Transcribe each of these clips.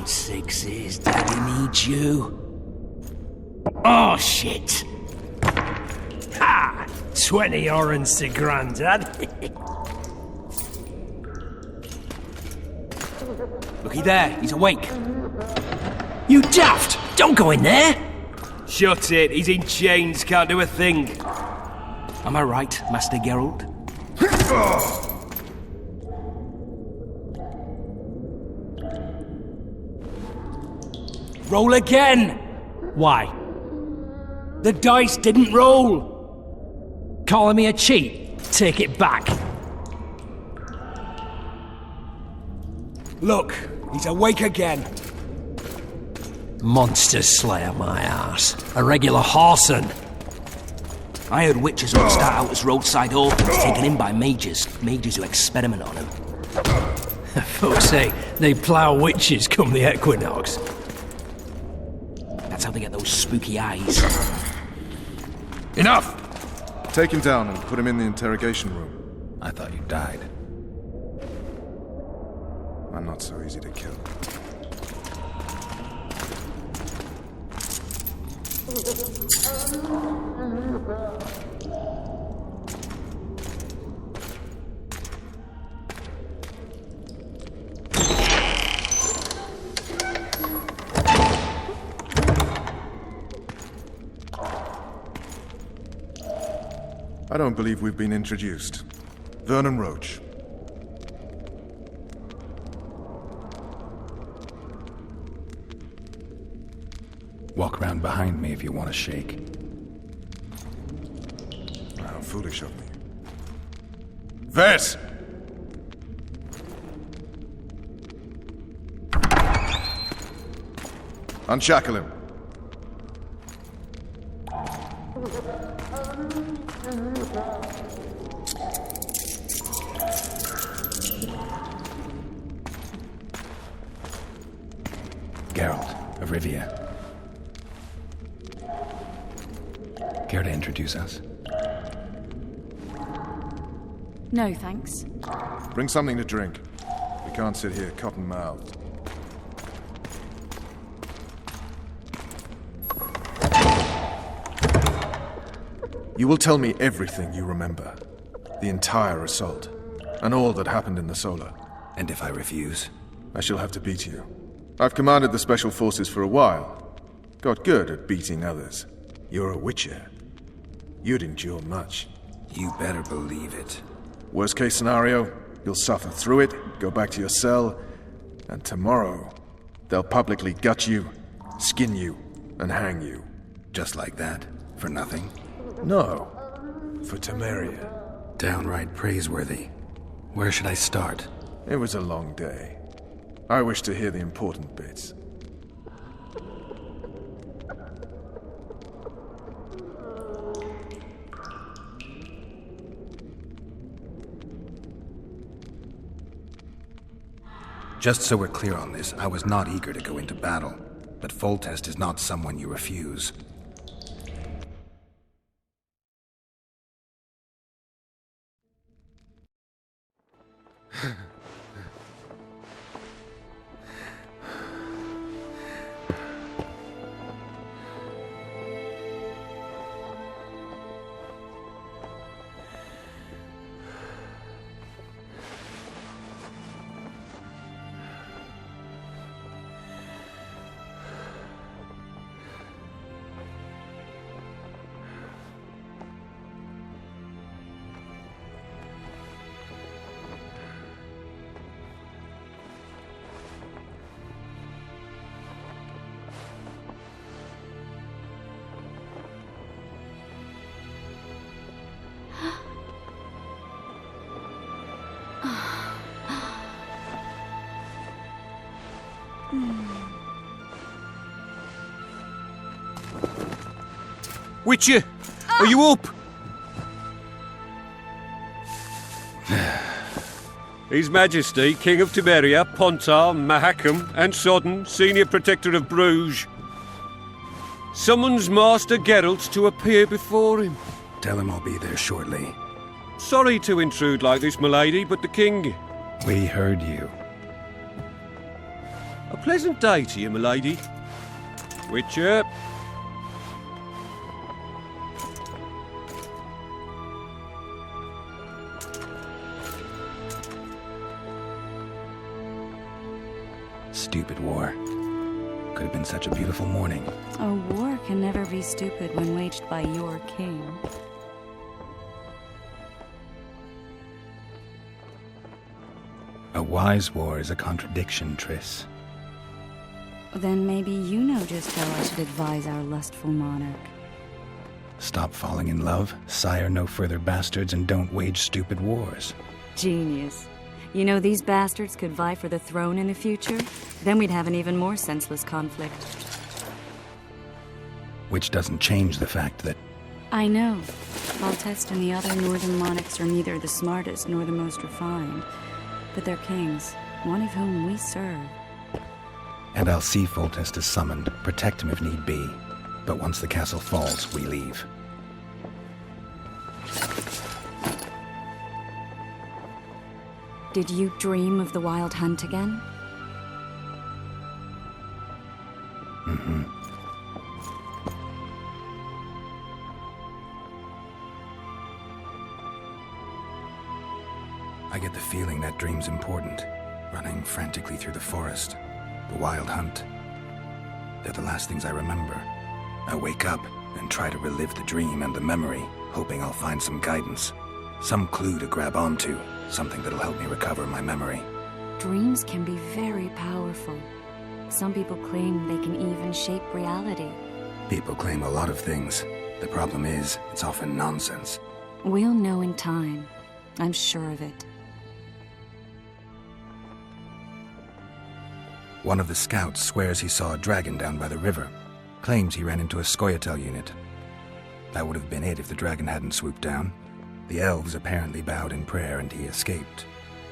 sixes, Daddy needs you. Oh, shit! Ha! 20 orange to Grandad. Looky there, he's awake. You daft! Don't go in there! Shut it, he's in chains, can't do a thing. Am I right, Master Geralt? Roll again! Why? The dice didn't roll! Calling me a cheat? Take it back. Look, he's awake again. Monster Slayer, my ass. A regular horson. I heard witches would start out as roadside orphans taken in by mages who experiment on them. Folks say they plough witches come the equinox. That's how they get those spooky eyes. Enough! Take him down and put him in the interrogation room. I thought you died. I'm not so easy to kill. I don't believe we've been introduced. Vernon Roach. Walk around behind me if you want to shake. How foolish of me. Vess! Unshackle him. Geralt of Rivia. Care to introduce us? No, thanks. Bring something to drink. We can't sit here cotton-mouthed. You will tell me everything you remember. The entire assault. And all that happened in the Solar. And if I refuse? I shall have to beat you. I've commanded the Special Forces for a while. Got good at beating others. You're a Witcher. You'd endure much. You better believe it. Worst case scenario, you'll suffer through it, go back to your cell, and tomorrow, they'll publicly gut you, skin you, and hang you. Just like that? For nothing? No, for Temeria. Downright praiseworthy. Where should I start? It was a long day. I wish to hear the important bits. Just so we're clear on this, I was not eager to go into battle, but Foltest is not someone you refuse. Witcher, are you up? His Majesty, King of Temeria, Pontar, Mahakam, and Sodden, Senior Protector of Bruges, summons Master Geralt to appear before him. Tell him I'll be there shortly. Sorry to intrude like this, milady, but the King... We heard you. pleasant day to you, milady. Witcher. Stupid war. Could have been such a beautiful morning. A war can never be stupid when waged by your king. A wise war is a contradiction, Triss. Then maybe you know just how I should advise our lustful monarch. Stop falling in love, sire no further bastards, and don't wage stupid wars. Genius. You know, these bastards could vie for the throne in the future? Then we'd have an even more senseless conflict. Which doesn't change the fact that... I know. Foltest and the other northern monarchs are neither the smartest nor the most refined. But they're kings, one of whom we serve. And I'll see Foltest is summoned, protect him if need be. But once the castle falls, we leave. Did you dream of the Wild Hunt again? Mm-hmm. I get the feeling that dream's important. Running frantically through the forest. The Wild Hunt. They're the last things I remember. I wake up and try to relive the dream and the memory, hoping I'll find some guidance. Some clue to grab onto. Something that'll help me recover my memory. Dreams can be very powerful. Some people claim they can even shape reality. People claim a lot of things. The problem is, it's often nonsense. We'll know in time. I'm sure of it. One of the scouts swears he saw a dragon down by the river. Claims he ran into a Scoia'tael unit. That would have been it if the dragon hadn't swooped down. The elves apparently bowed in prayer and he escaped.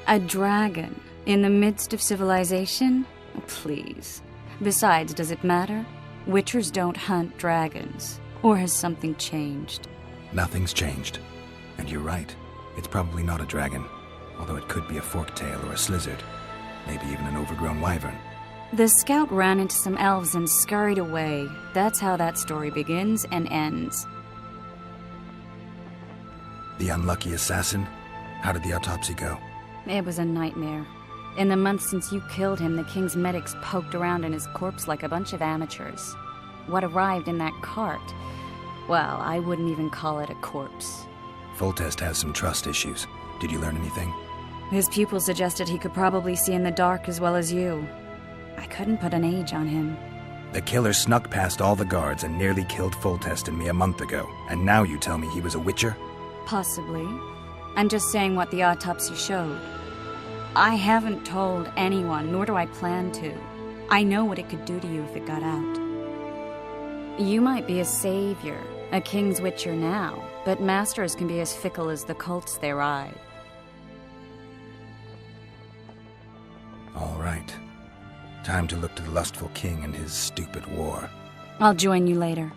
A dragon? In the midst of civilization? Please. Besides, does it matter? Witchers don't hunt dragons. Or has something changed? Nothing's changed. And you're right. It's probably not a dragon. Although it could be a forktail or a slizzard. Maybe even an overgrown wyvern. The scout ran into some elves and scurried away. That's how that story begins and ends. The unlucky assassin? How did the autopsy go? It was a nightmare. In the months since you killed him, the king's medics poked around in his corpse like a bunch of amateurs. What arrived in that cart? Well, I wouldn't even call it a corpse. Foltest has some trust issues. Did you learn anything? His pupil suggested he could probably see in the dark as well as you. I couldn't put an age on him. The killer snuck past all the guards and nearly killed Foltest and me a month ago. And now you tell me he was a witcher? Possibly. I'm just saying what the autopsy showed. I haven't told anyone, nor do I plan to. I know what it could do to you if it got out. You might be a savior, a king's witcher now, but masters can be as fickle as the cults they ride. All right. Time to look to the lustful king and his stupid war. I'll join you later.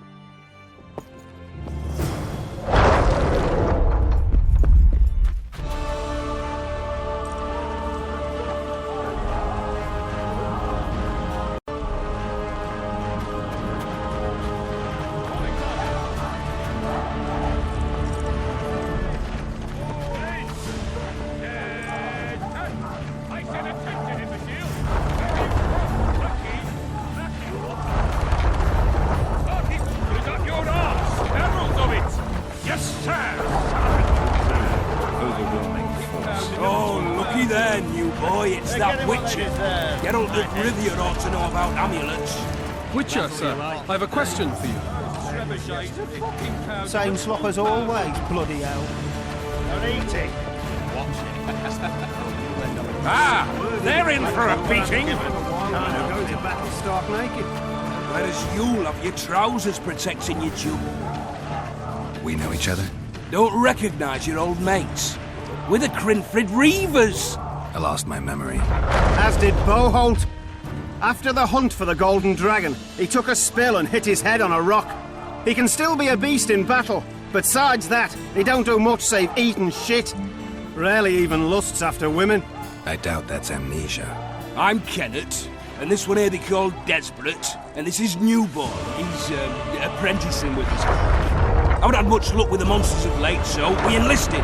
Geralt of Rivia ought to know about amulets. Witcher, sir, I have a question for you. Same slop as always, bloody hell. Don't eat it. Ah, they're in for a beating. Can't go to battle stark naked. Whereas you'll have your trousers protecting you, Jew. We know each other? Don't recognise your old mates. We're the Crinfrid Reavers. I lost my memory. As did Boholt. After the hunt for the Golden Dragon, he took a spill and hit his head on a rock. He can still be a beast in battle, but besides that, he don't do much save eat and shit. Rarely even lusts after women. I doubt that's amnesia. I'm Kennett, and this one here they call Desperate, and this is New Boy. He's apprenticing with us. I haven't had much luck with the monsters of late, so we enlisted.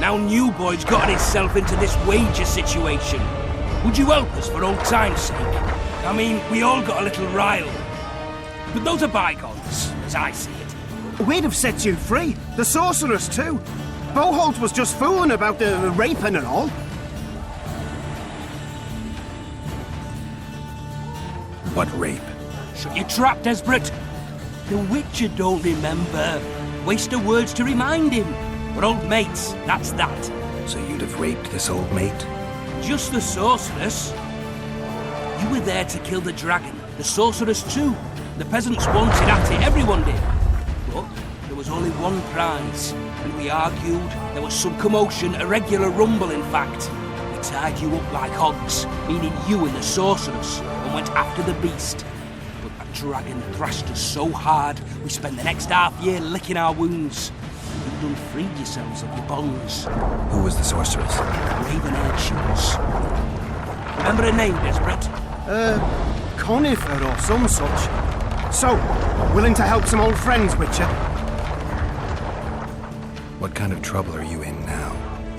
Now New Boy's gotten himself into this wager situation. Would you help us for old time's sake? I mean, we all got a little riled. But those are bygones, as I see it. We'd have set you free. The sorceress, too. Boholt was just fooling about the raping and all. What rape? Shut your trap, Desperate. The Witcher don't remember. Waste of words to remind him. We're old mates, that's that. So you'd have raped this old mate? Just the sorceress. You were there to kill the dragon. The sorceress too. The peasants wanted at it, everyone did. But there was only one prize. And we argued, there was some commotion, a regular rumble in fact. We tied you up like hogs, meaning you and the sorceress, and went after the beast. But that dragon thrashed us so hard, we spent the next half year licking our wounds. You'd done freed yourselves of your bonds. Who was the sorceress? Raven-haired she was. Remember her name, Desperate? Conifer or some such. So, willing to help some old friends, Witcher? What kind of trouble are you in now?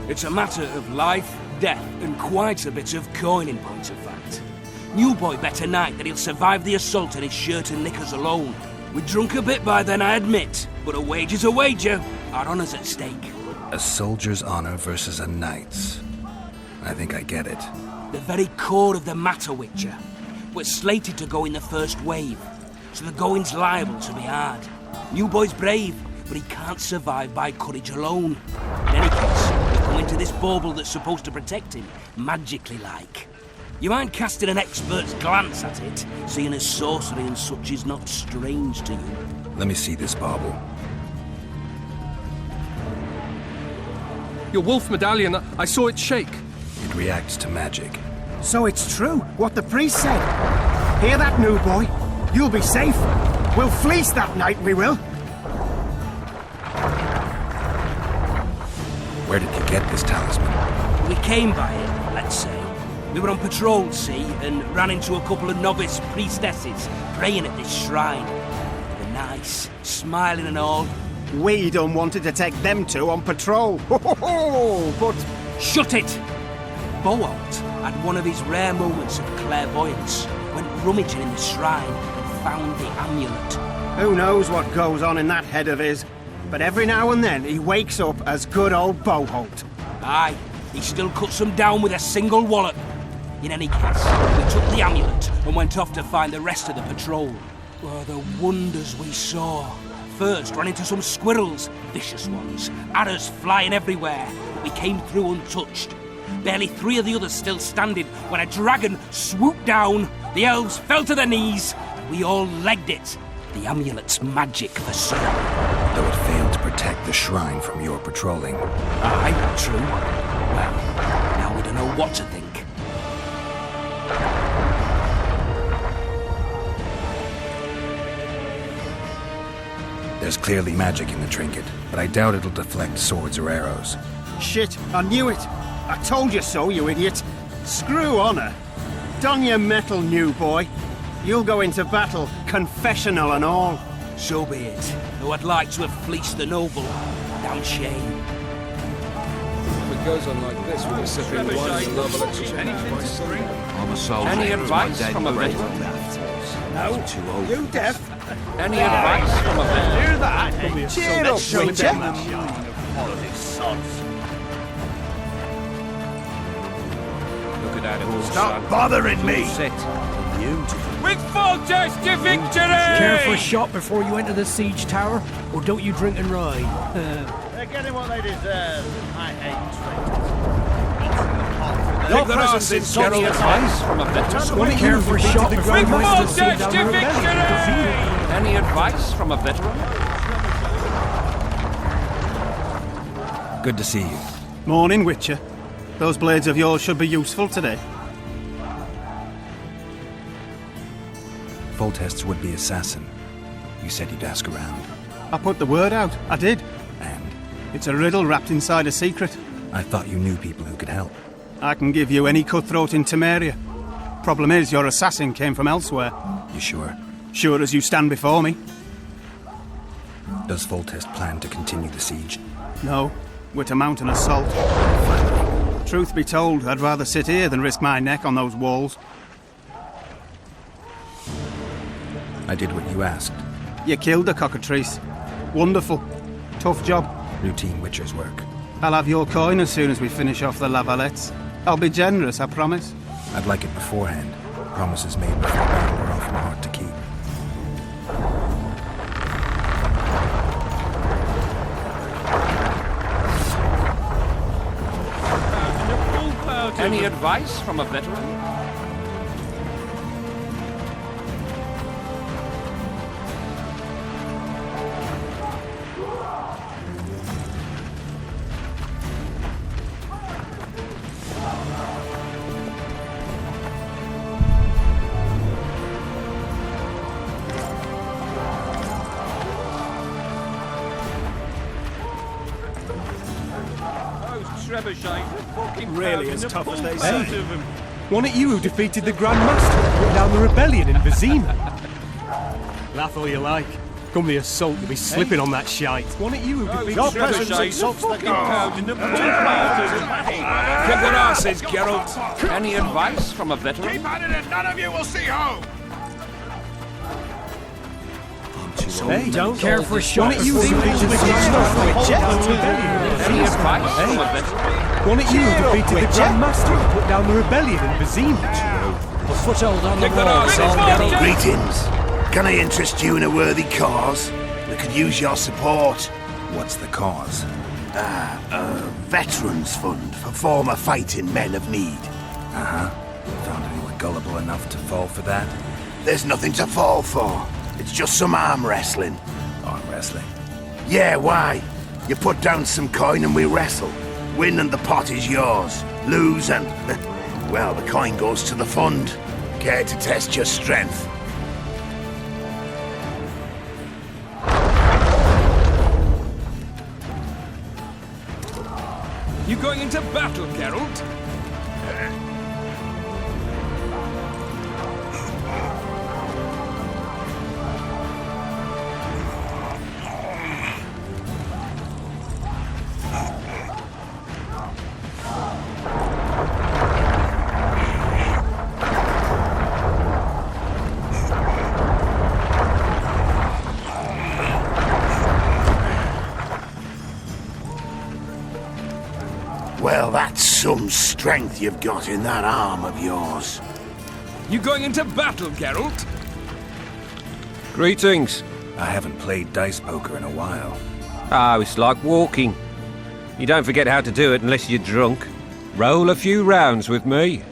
It's a matter of life, death, and quite a bit of coin in point of fact. New Boy bet tonight that he'll survive the assault in his shirt and knickers alone. We drunk a bit by then, I admit, but a wager's a wager. Our honour's at stake. A soldier's honor versus a knight's. I think I get it. The very core of the matter, Witcher. We're slated to go in the first wave, so the going's liable to be hard. New Boy's brave, but he can't survive by courage alone. In any case, we come into this bauble that's supposed to protect him, magically like. You mind casting an expert's glance at it, seeing as sorcery and such is not strange to you? Let me see this bauble. Your wolf medallion, I saw it shake. It reacts to magic. So it's true, what the priest said. Hear that, New Boy? You'll be safe. We'll fleece that night, we will. Where did you get this talisman? We came by it, let's say. We were on patrol, see, and ran into a couple of novice priestesses praying at this shrine. They were nice, smiling and all. We don't wanted to take them two on patrol. But... Shut it! Boholt had one of his rare moments of clairvoyance, went rummaging in the shrine and found the amulet. who knows what goes on in that head of his? But every now and then he wakes up as good old Boholt. Aye, he still cuts them down with a single wallop. In any case, we took the amulet and went off to find the rest of the patrol. Oh, the wonders we saw. First, ran into some squirrels, vicious ones, arrows flying everywhere. We came through untouched. Barely 3 of the others still standing when a dragon swooped down. The elves fell to their knees, and we all legged it. The amulet's magic for certain. Though it failed to protect the shrine from your patrolling. Aye, true. Well, now we don't know what to think. There's clearly magic in the trinket, but I doubt it'll deflect swords or arrows. Shit, I knew it. I told you so, you idiot. Screw honor. Don your metal, new boy. You'll go into battle, confessional and all. So be it. Though I'd like to have fleeced the noble. Damn shame. If it goes on like this, we'll be sipping wine and love electricity. I'm a soldier. Any advice from a veteran? No, Too old. you deaf? Any advice from a veteran? Hear that? Cheer up, Witcher. Look at that old Stop son. bothering me! Set. With full test to victory! Care for a shot before you enter the siege tower? Or don't you drink and ride? They're getting what they deserve. I hate traitors. Your presence in Any advice from a veteran? Care for a shot before With you enter full the siege test to tower? victory! Any advice from a veteran? Good to see you. Morning, Witcher. Those blades of yours should be useful today. Foltest's would-be assassin. You said you'd ask around. I put the word out. I did. And It's a riddle wrapped inside a secret. I thought you knew people who could help. I can give you any cutthroat in Temeria. Problem is, your assassin came from elsewhere. You sure? Sure as you stand before me. Does Foltest plan to continue the siege? No, we're to mount an assault. Truth be told, I'd rather sit here than risk my neck on those walls. I did what you asked. You killed the cockatrice. Wonderful. Tough job. Routine Witcher's work. I'll have your coin as soon as we finish off the lavalettes. I'll be generous, I promise. I'd like it beforehand. Promises made before battle are often hard to keep. Any advice from a veteran? Really as tough as they say. Wasn't it you who defeated the Grand Master and put down the rebellion in Vizima? Laugh all you like. Come the assault, you'll be slipping on that shite. Wasn't it you who defeated Your presence insults the gods. Kick their asses, Geralt. Any advice from a veteran? Keep at it and none of you will see home. Hey, Don't care for wasn't it you who defeated the Grand Master and put down the rebellion? Any advice from a veteran? Wasn't it you who defeated the Grand Master and put down the rebellion in Vizima? A foothold on the Kick their wall, asses, Geralt. Geralt. Greetings. Can I interest you in a worthy cause? We could use your support. What's the cause? A veterans fund for former fighting men of need. Uh-huh. Found anyone gullible enough to fall for that? There's nothing to fall for. It's just some arm wrestling. Arm wrestling? Yeah, why? You put down some coin and we wrestle. Win and the pot is yours. Lose and... well, the coin goes to the fund. Care to test your strength? You going into battle, Geralt? Well, that's some strength you've got in that arm of yours. You going into battle, Geralt? Greetings. I haven't played dice poker in a while. Oh, it's like walking. You don't forget how to do it unless you're drunk. Roll a few rounds with me.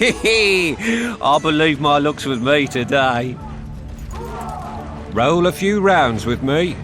I believe my luck's with me today. Roll a few rounds with me.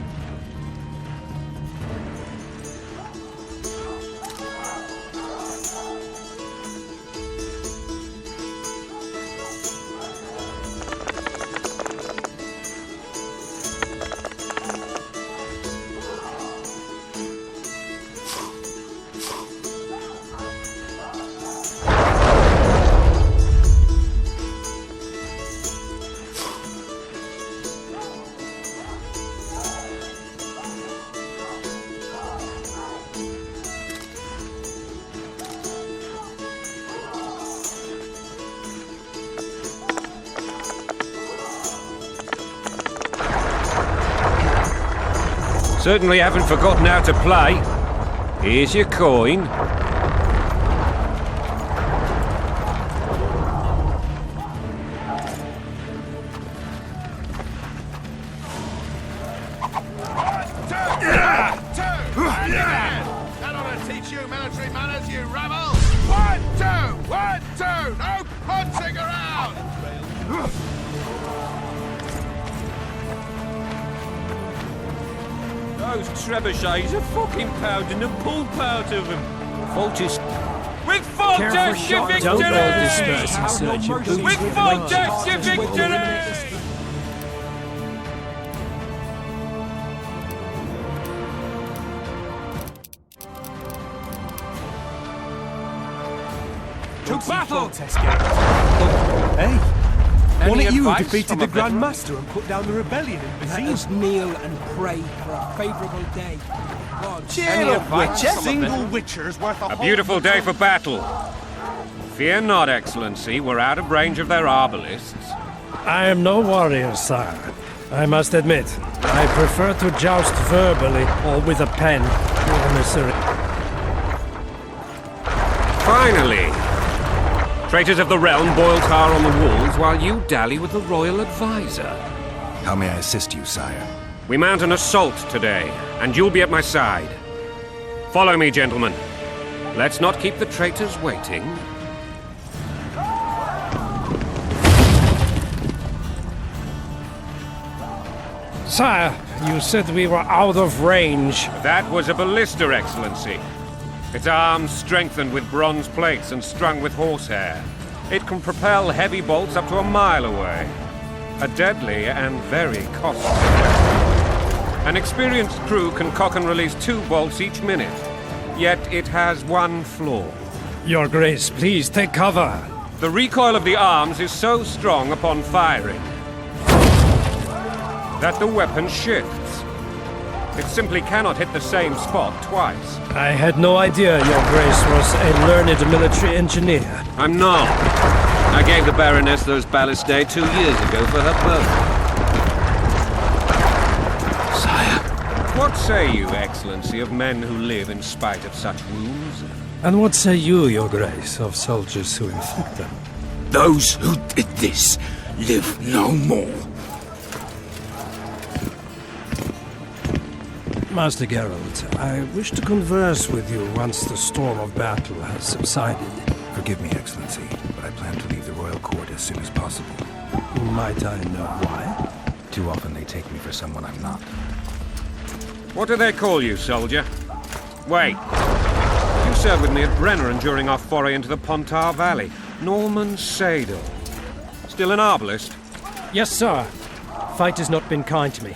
Certainly haven't forgotten how to play. Here's your coin. those trebuchets are fucking pounding the pulp out of them. Foltest. With Foltest to victory! Don't all disperse in search of boots. With Foltest to victory! To battle! Hey, Any one of you advice defeated from the a Grand veteran? Master and put down the rebellion in Let Vezine. us kneel and pray for a favourable day. Gods, Any advice from a Single veteran? witcher's worth a A beautiful day for battle. Fear not, Excellency. We're out of range of their arbalists. I am no warrior, sire. I must admit, I prefer to joust verbally or with a pen. Finally! Traitors of the realm boil tar on the walls while you dally with the royal advisor. How may I assist you, sire? We mount an assault today, and you'll be at my side. Follow me, gentlemen. Let's not keep the traitors waiting. Sire, you said we were out of range. That was a ballista, Excellency. Its arms strengthened with bronze plates and strung with horsehair. It can propel heavy bolts up to a mile away. A deadly and very costly weapon. An experienced crew can cock and release 2 bolts each minute. Yet it has one flaw. Your Grace, please take cover. The recoil of the arms is so strong upon firing that the weapon shifts. It simply cannot hit the same spot twice. I had no idea Your Grace was a learned military engineer. I'm not. I gave the Baroness those ballistae 2 years ago for her birthday. Sire. What say you, Excellency, of men who live in spite of such wounds? And what say you, Your Grace, of soldiers who inflict them? Those who did this live no more. Master Geralt, I wish to converse with you once the storm of battle has subsided. Forgive me, Excellency, but I plan to leave the royal court as soon as possible. Might I know why? Too often they take me for someone I'm not. What do they call you, soldier? Wait. You served with me at Brenneran during our foray into the Pontar Valley. Norman Sador. Still an arbalist? Yes, sir. Fight has not been kind to me.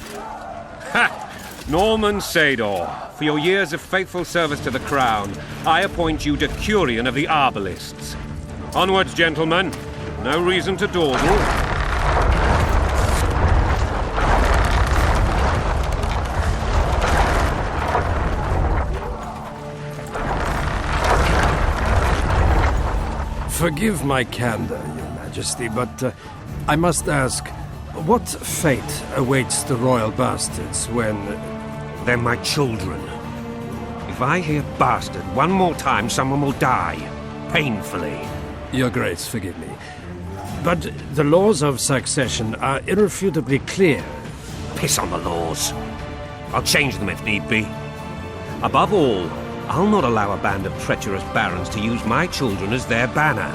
Ha! Norman Sador, for your years of faithful service to the crown, I appoint you Decurion of the Arbalists. Onwards, gentlemen. No reason to dawdle. Forgive my candor, Your Majesty, but I must ask, what fate awaits the royal bastards when... They're my children. If I hear bastard one more time, someone will die. Painfully. Your Grace, forgive me. But the laws of succession are irrefutably clear. Piss on the laws. I'll change them if need be. Above all, I'll not allow a band of treacherous barons to use my children as their banner.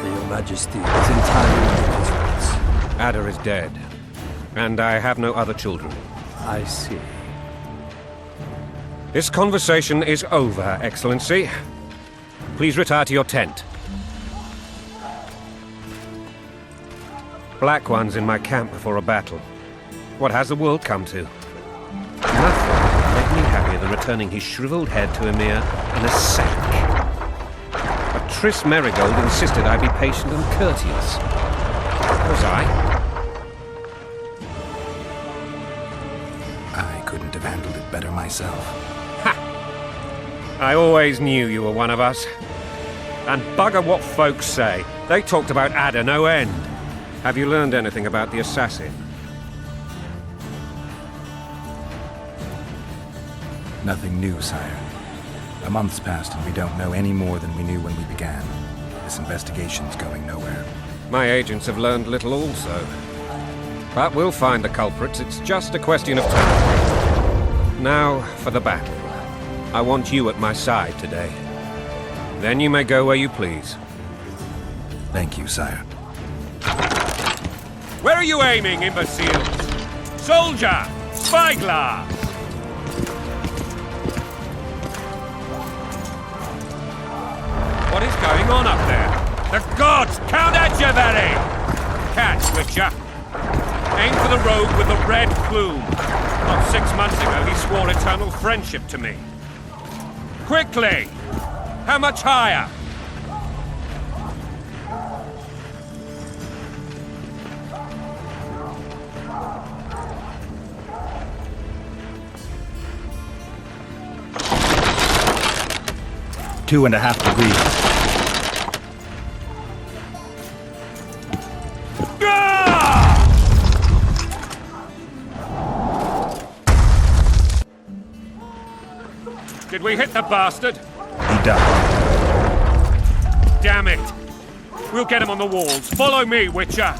Your Majesty is entirely within his rights. Ada is dead, and I have no other children. I see. This conversation is over, Excellency. Please retire to your tent. Black ones in my camp before a battle. What has the world come to? Nothing made me happier than returning his shriveled head to Emir in a sack. But Triss Merigold insisted I be patient and courteous. Was I? I couldn't have handled it better myself. I always knew you were one of us. And bugger what folks say. They talked about Ada no end. Have you learned anything about the assassin? Nothing new, sire. A month's passed and we don't know any more than we knew when we began. This investigation's going nowhere. My agents have learned little also. But we'll find the culprits. It's just a question of time. Now for the battle. I want you at my side today. Then you may go where you please. Thank you, sire. Where are you aiming, imbeciles? Soldier! Spyglass! going on up there? The gods count at you, Very! Catch, Witcher. Aim for the rogue with the red plume. Not 6 months ago, he swore eternal friendship to me. Quickly! How much higher? Two and a half degrees. Did we hit the bastard? He died. Damn it! We'll get him on the walls. Follow me, Witcher!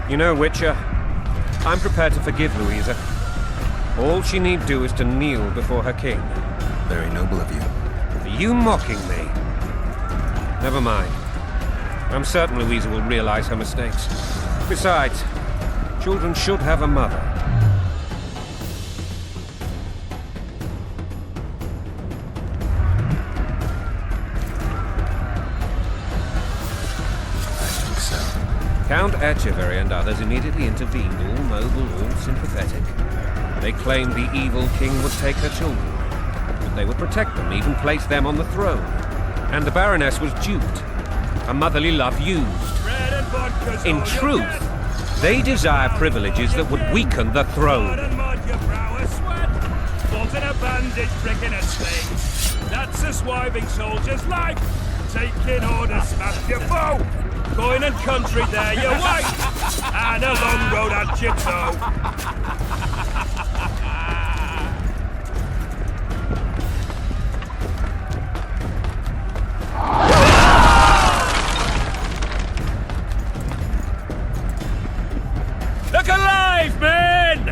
You know, Witcher, I'm prepared to forgive Louisa. All she need do is to kneel before her king. Very noble of you. Are you mocking me? Never mind. I'm certain Louisa will realize her mistakes. Besides, children should have a mother. Count Etcheverry and others immediately intervened, all noble, all sympathetic. They claimed the evil king would take her children, but they would protect them, even place them on the throne. And the Baroness was duped, her motherly love used. In truth, they desire privileges that would weaken the throne. That's a swiving soldier's life. Taking orders, smash your foe. Going and country there, you wait! And a long road at your toe. Look alive, men!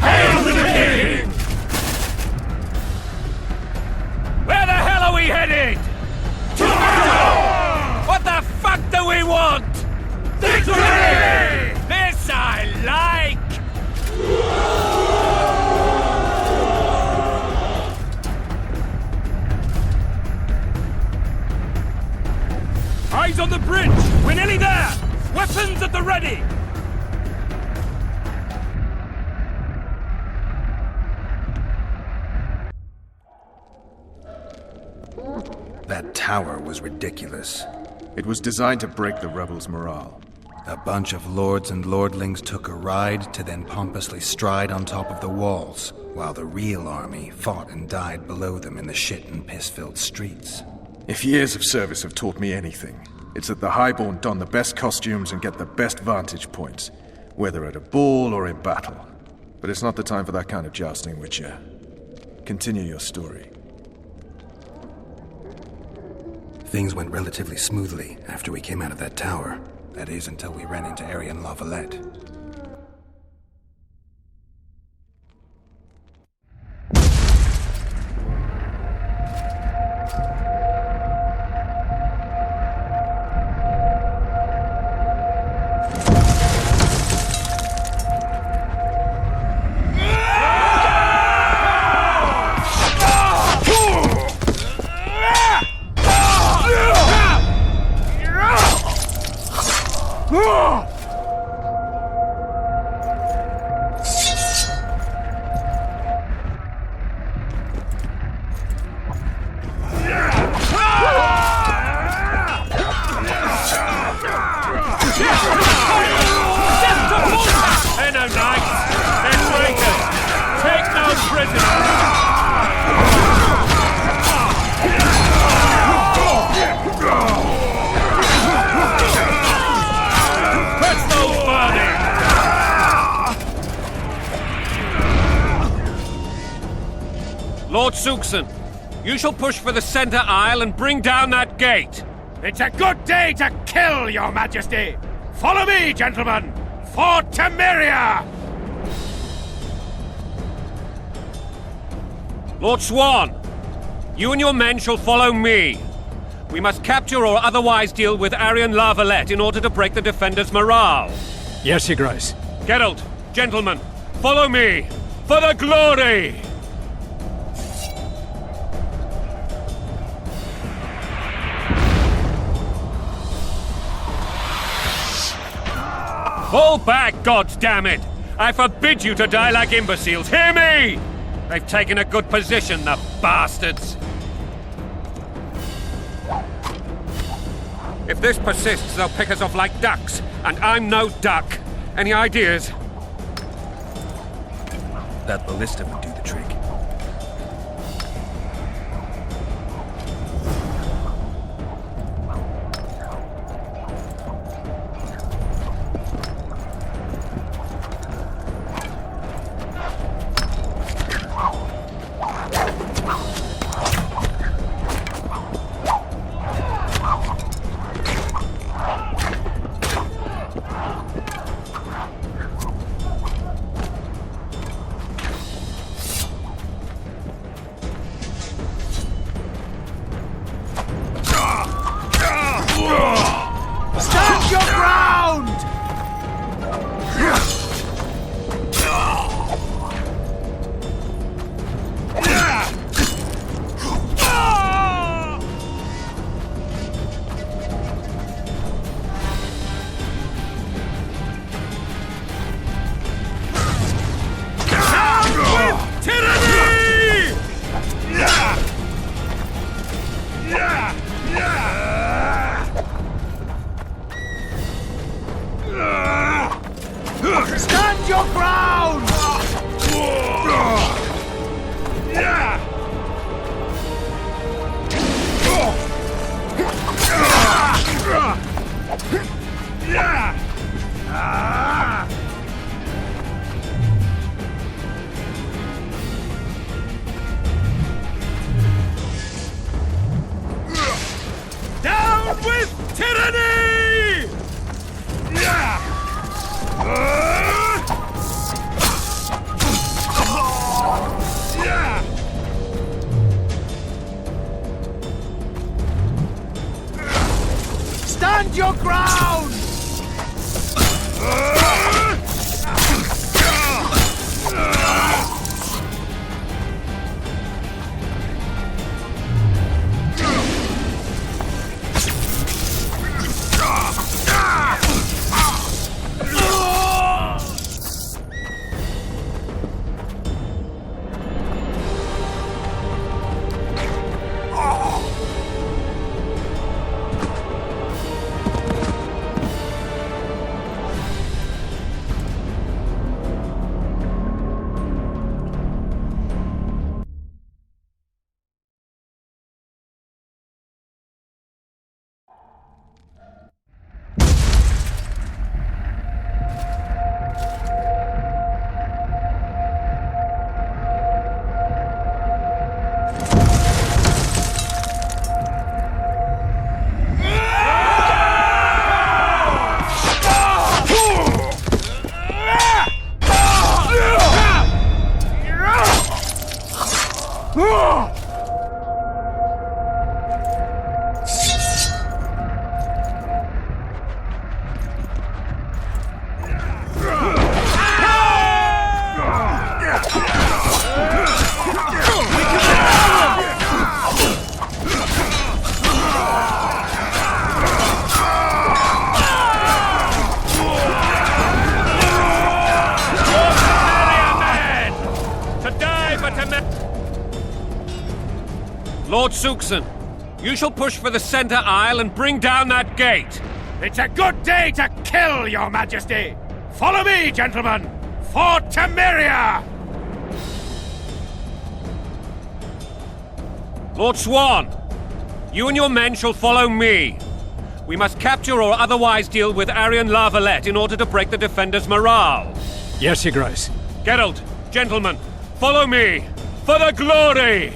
Hail to the king! Where the hell are we headed? To battle! What the fuck do we want? Victory! This I like! Eyes on the bridge! We're nearly there! Weapons at the ready! That tower was ridiculous. It was designed to break the rebels' morale. A bunch of lords and lordlings took a ride to then pompously stride on top of the walls, while the real army fought and died below them in the shit and piss-filled streets. If years of service have taught me anything, it's that the highborn don the best costumes and get the best vantage points, whether at a ball or in battle. But it's not the time for that kind of jousting, Witcher. Continue your story. Things went relatively smoothly after we came out of that tower. That is, until we ran into Arian Lavalette. Lord Suxon, you shall push for the center aisle and bring down that gate. It's a good day to kill, your majesty! Follow me, gentlemen! For Temeria! Lord Swan, you and your men shall follow me. We must capture or otherwise deal with Aryan La Valette in order to break the defenders' morale. Yes, Your Grace. Geralt, gentlemen, follow me! For the glory! Fall back, goddammit! I forbid you to die like imbeciles. Hear me! They've taken a good position, the bastards! If this persists, they'll pick us off like ducks, and I'm no duck. Any ideas? That ballista would do the trick. Stand your ground! Stand your ground! Down with tyranny! Stand your ground! Lord Suxon, you shall push for the center aisle and bring down that gate. It's a good day to kill, your majesty! Follow me, gentlemen! For Temeria! Lord Swan, you and your men shall follow me. We must capture or otherwise deal with Aryan La Valette in order to break the defenders' morale. Yes, Your Grace. Geralt, gentlemen, follow me! For the glory!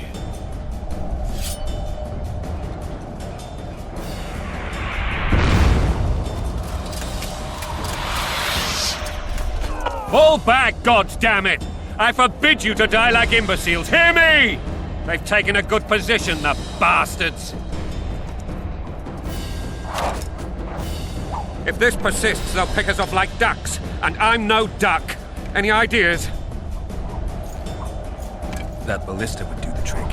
Fall back, goddammit! I forbid you to die like imbeciles. Hear me! They've taken a good position, the bastards! If this persists, they'll pick us off like ducks, and I'm no duck. Any ideas? That ballista would do the trick.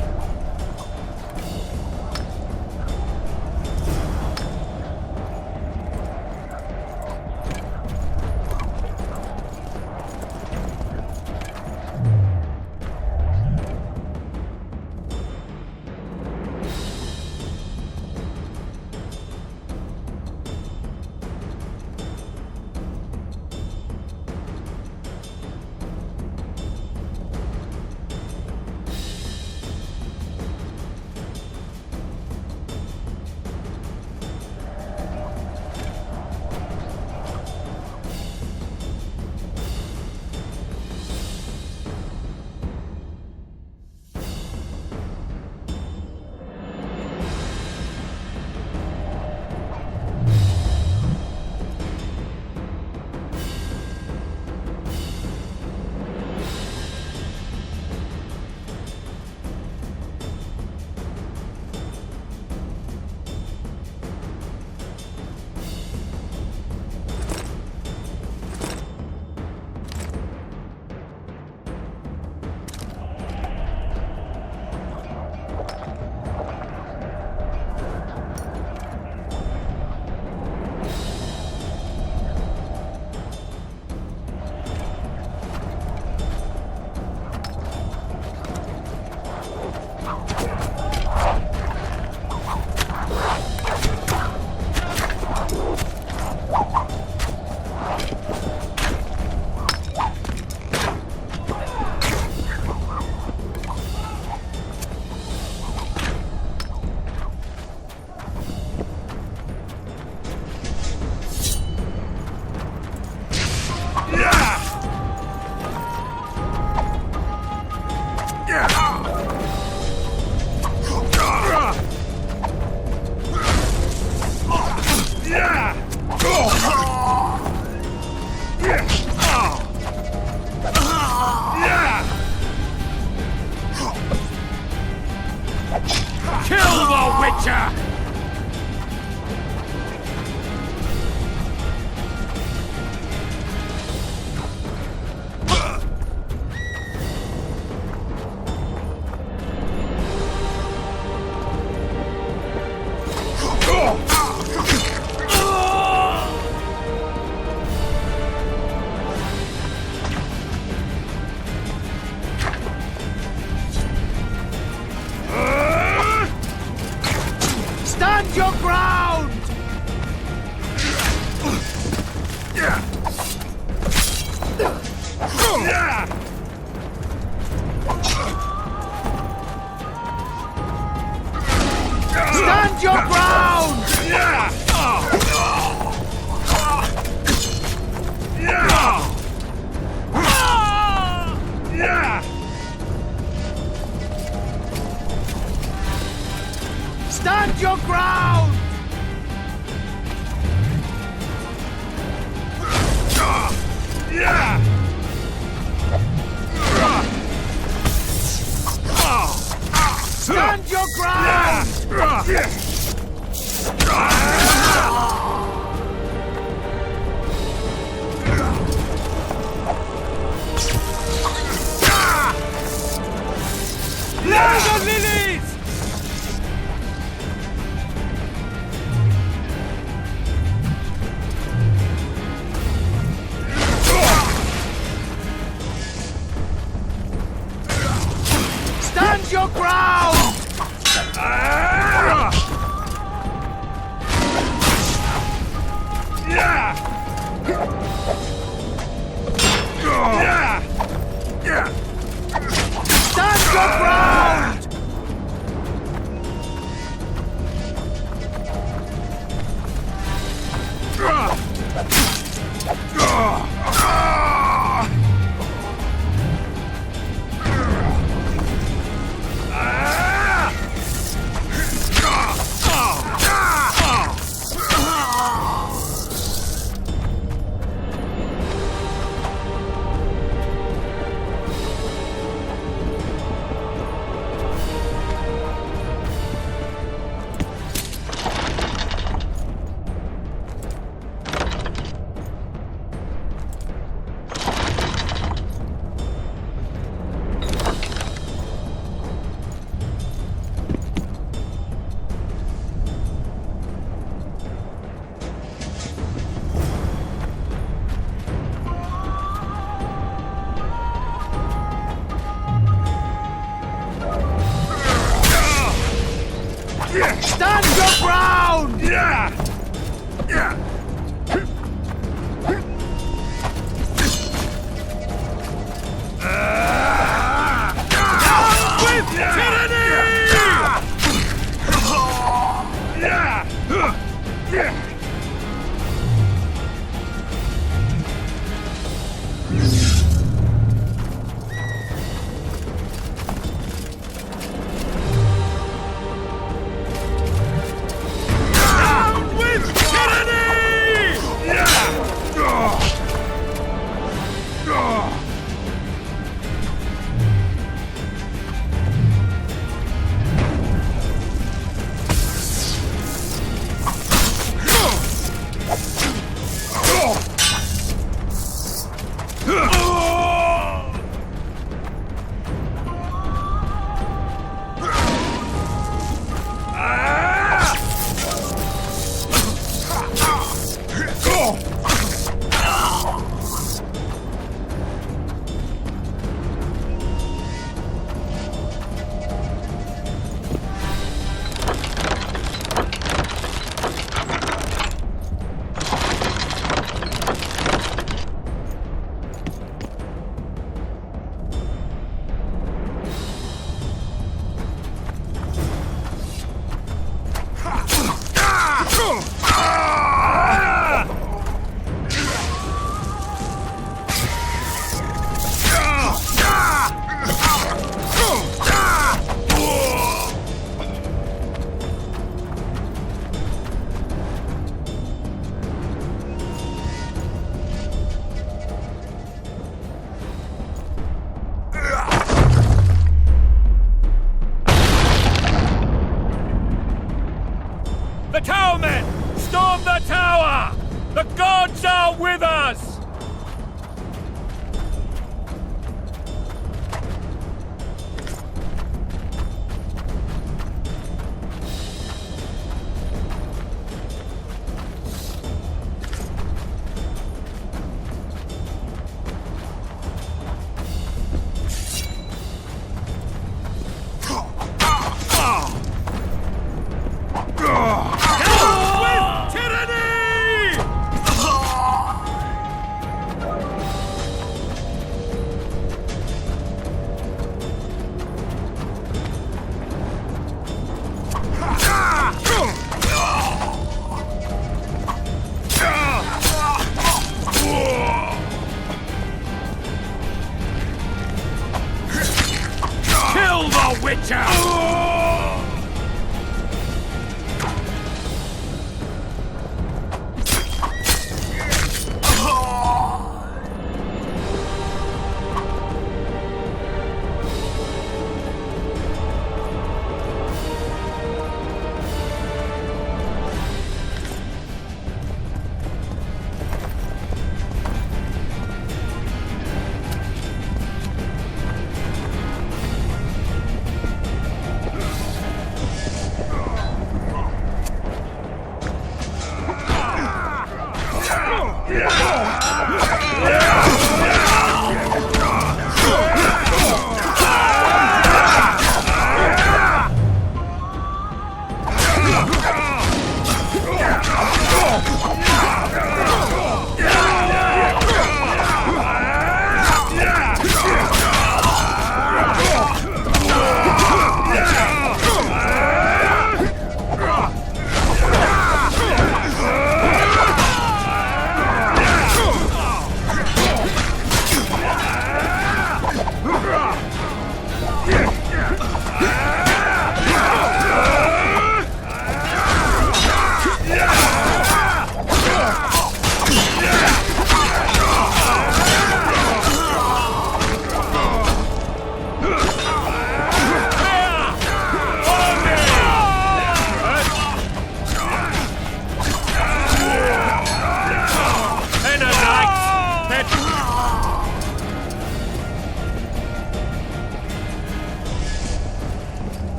The towermen! Storm the tower! The gods are with us!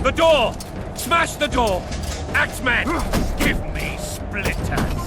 The door! Smash the door! Axeman! Give me splitters!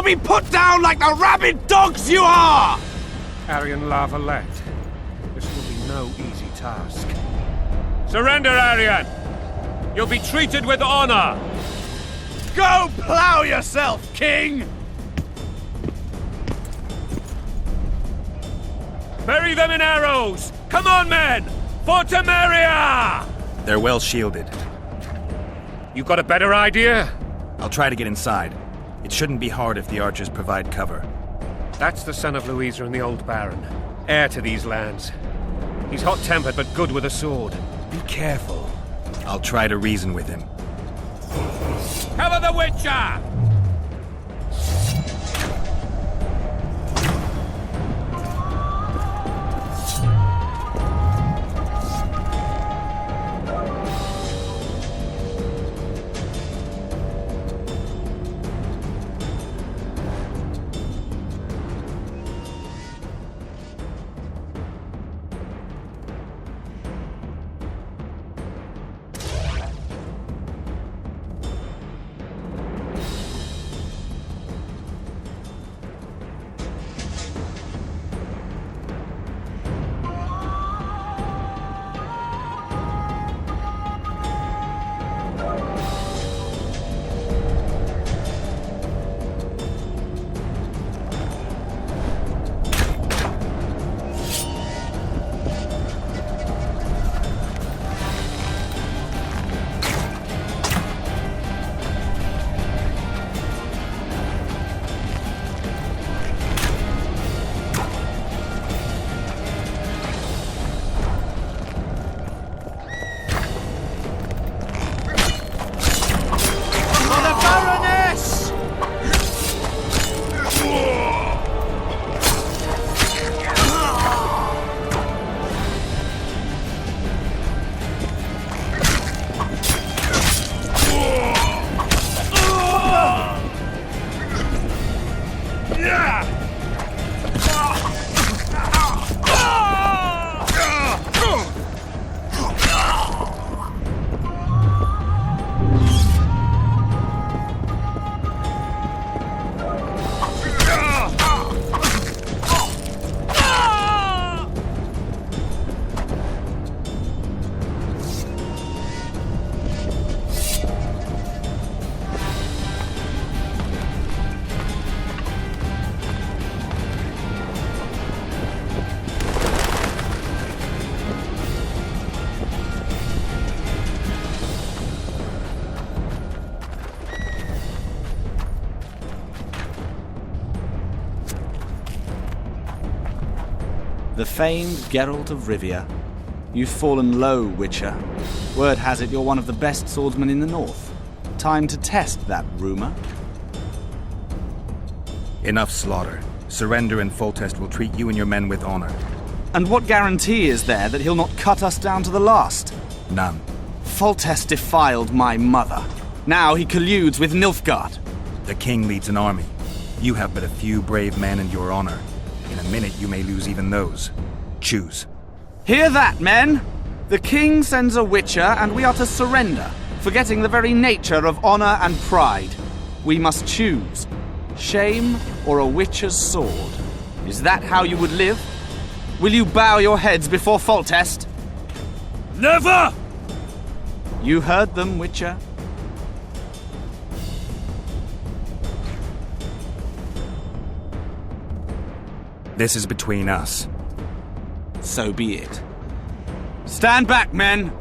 be put down like the rabid dogs you are! Aryan Lavalette. This will be no easy task. Surrender, Aryan! You'll be treated with honor! Go plough yourself, King! Bury them in arrows! Come on, men! For Temeria! They're well shielded. You got a better idea? I'll try to get inside. It shouldn't be hard if the archers provide cover. That's the son of Louisa and the old Baron. Heir to these lands. He's hot-tempered but good with a sword. Be careful. I'll try to reason with him. Cover the Witcher! The famed Geralt of Rivia. You've fallen low, Witcher. Word has it you're one of the best swordsmen in the north. Time to test that rumor. Enough slaughter. Surrender and Foltest will treat you and your men with honor. And what guarantee is there that he'll not cut us down to the last? None. Foltest defiled my mother. Now he colludes with Nilfgaard. The king leads an army. You have but a few brave men and your honor. In a minute you may lose even those. Choose. Hear that, men! The king sends a Witcher and we are to surrender, forgetting the very nature of honor and pride. We must choose. Shame or a Witcher's sword. Is that how you would live? Will you bow your heads before Foltest? Never! You heard them, Witcher. This is between us. So be it. Stand back, men!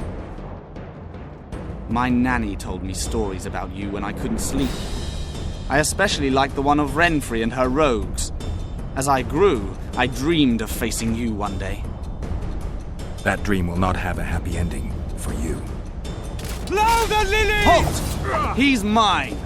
My nanny told me stories about you when I couldn't sleep. I especially liked the one of Renfrey and her rogues. As I grew, I dreamed of facing you one day. That dream will not have a happy ending for you. Blow the lily! Halt! He's mine!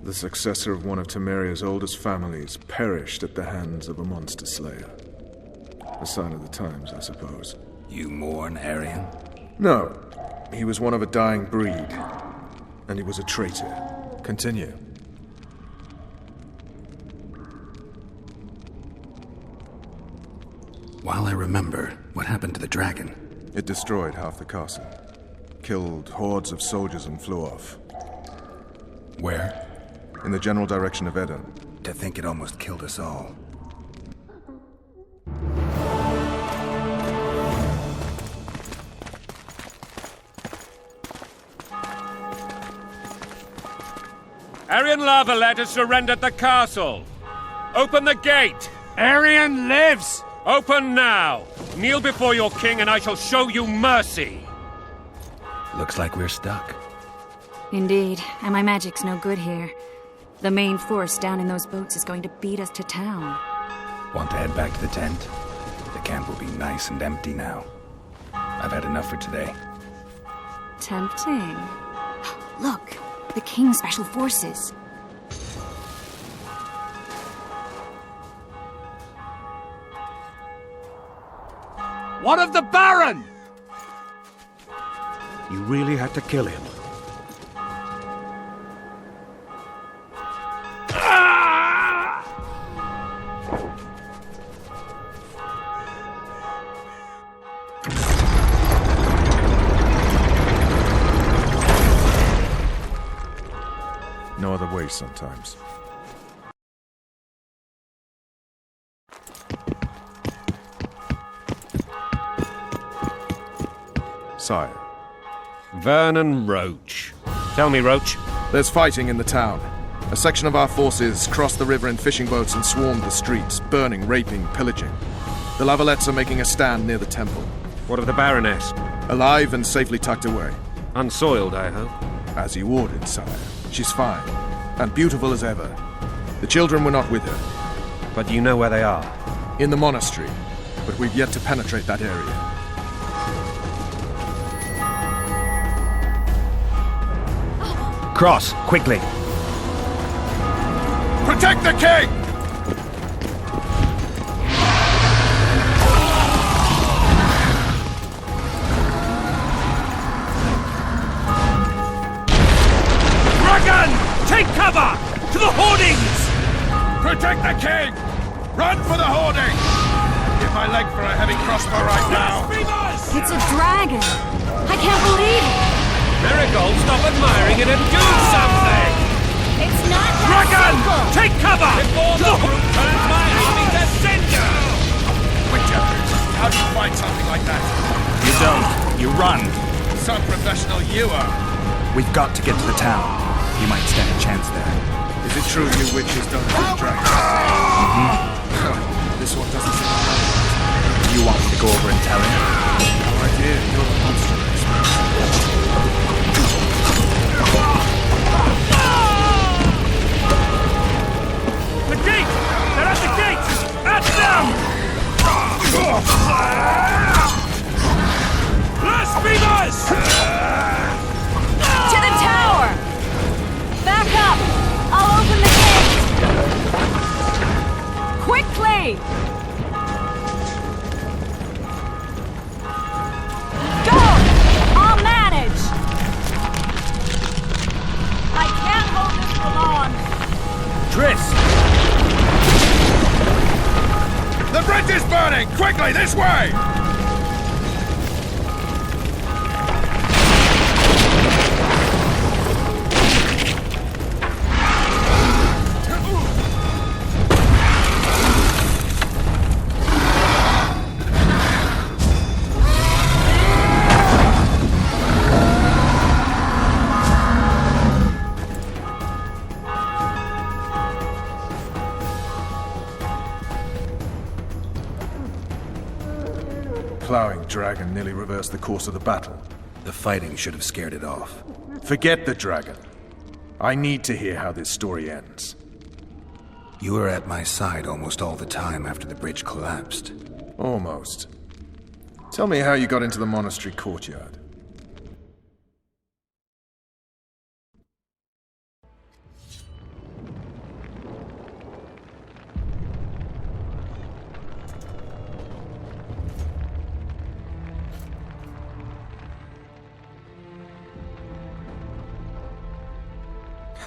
The successor of one of Temeria's oldest families perished at the hands of a monster slayer. A sign of the times, I suppose. You mourn, Aryan? No. He was one of a dying breed. And he was a traitor. Continue. While I remember, what happened to the dragon? It destroyed half the castle. Killed hordes of soldiers and flew off. Where? In the general direction of Edom. To think it almost killed us all. Aryan Lavalet has surrendered the castle. Open the gate. Aryan lives! Open now. Kneel before your king and I shall show you mercy. Looks like we're stuck. Indeed, and my magic's no good here. The main force down in those boats is going to beat us to town. Want to head back to the tent? The camp will be nice and empty now. I've had enough for today. Tempting. Look, the King's special forces. What of the Baron? You really had to kill him. No other way sometimes. Sire. Vernon Roach. Tell me, Roach. There's fighting in the town. A section of our forces crossed the river in fishing boats and swarmed the streets, burning, raping, pillaging. The Lavalets are making a stand near the temple. What of the Baroness? Alive and safely tucked away. Unsoiled, I hope. As you ordered, sire. She's fine, and beautiful as ever. The children were not with her. But you know where they are? In the monastery, but we've yet to penetrate that area. Cross, quickly. Protect the king! Dragon! Take cover! To the hoardings! Protect the king! Run for the hoarding! Give my leg for a heavy crossbow right now! It's a dragon! I can't believe it! Marigold, stop admiring it and do something! It's not that Dragon! simple! Take cover! Before the brute turns my army to cinder! Witcher, how do you fight something like that? You don't. You run. Some professional you are. We've got to get to the town. You might stand a chance there. Is it true you witches don't have dragons? This one doesn't seem right. You want me to go over and tell him? No idea, you're the monster expert. The gate! They're at the gate! At them! Blasphemers! To the tower! Back up! I'll open the gate! Quickly! Go! I'll manage! I can't hold this for long. Triss! The bridge is burning! Quickly, this way! ploughing dragon nearly reversed the course of the battle. The fighting should have scared it off. Forget the dragon. I need to hear how this story ends. You were at my side almost all the time after the bridge collapsed. Almost. Tell me how you got into the monastery courtyard.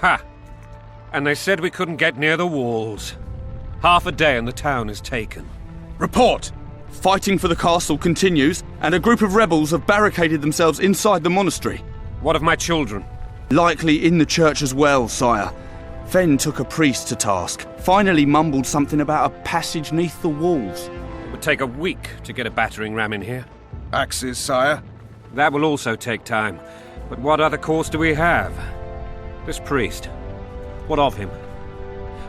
Ha! And they said we couldn't get near the walls. Half a day and the town is taken. Report! Fighting for the castle continues, and a group of rebels have barricaded themselves inside the monastery. What of my children? Likely in the church as well, sire. Fen took a priest to task. Finally mumbled something about a passage neath the walls. It would take a week to get a battering ram in here. Axes, sire? That will also take time. But what other course do we have? This priest. What of him?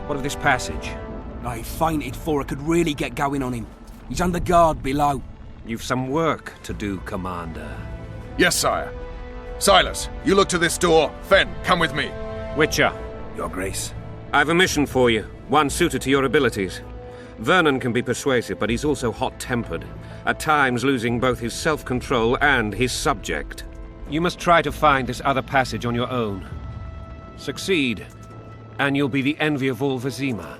What of this passage? I fainted before I could really get going on him. He's under guard below. You've some work to do, Commander. Yes, sire. Silas, you look to this door. Fen, come with me. Witcher. Your Grace. I've a mission for you, one suited to your abilities. Vernon can be persuasive, but he's also hot-tempered, at times losing both his self-control and his subject. You must try to find this other passage on your own. Succeed, and you'll be the envy of all Vizima.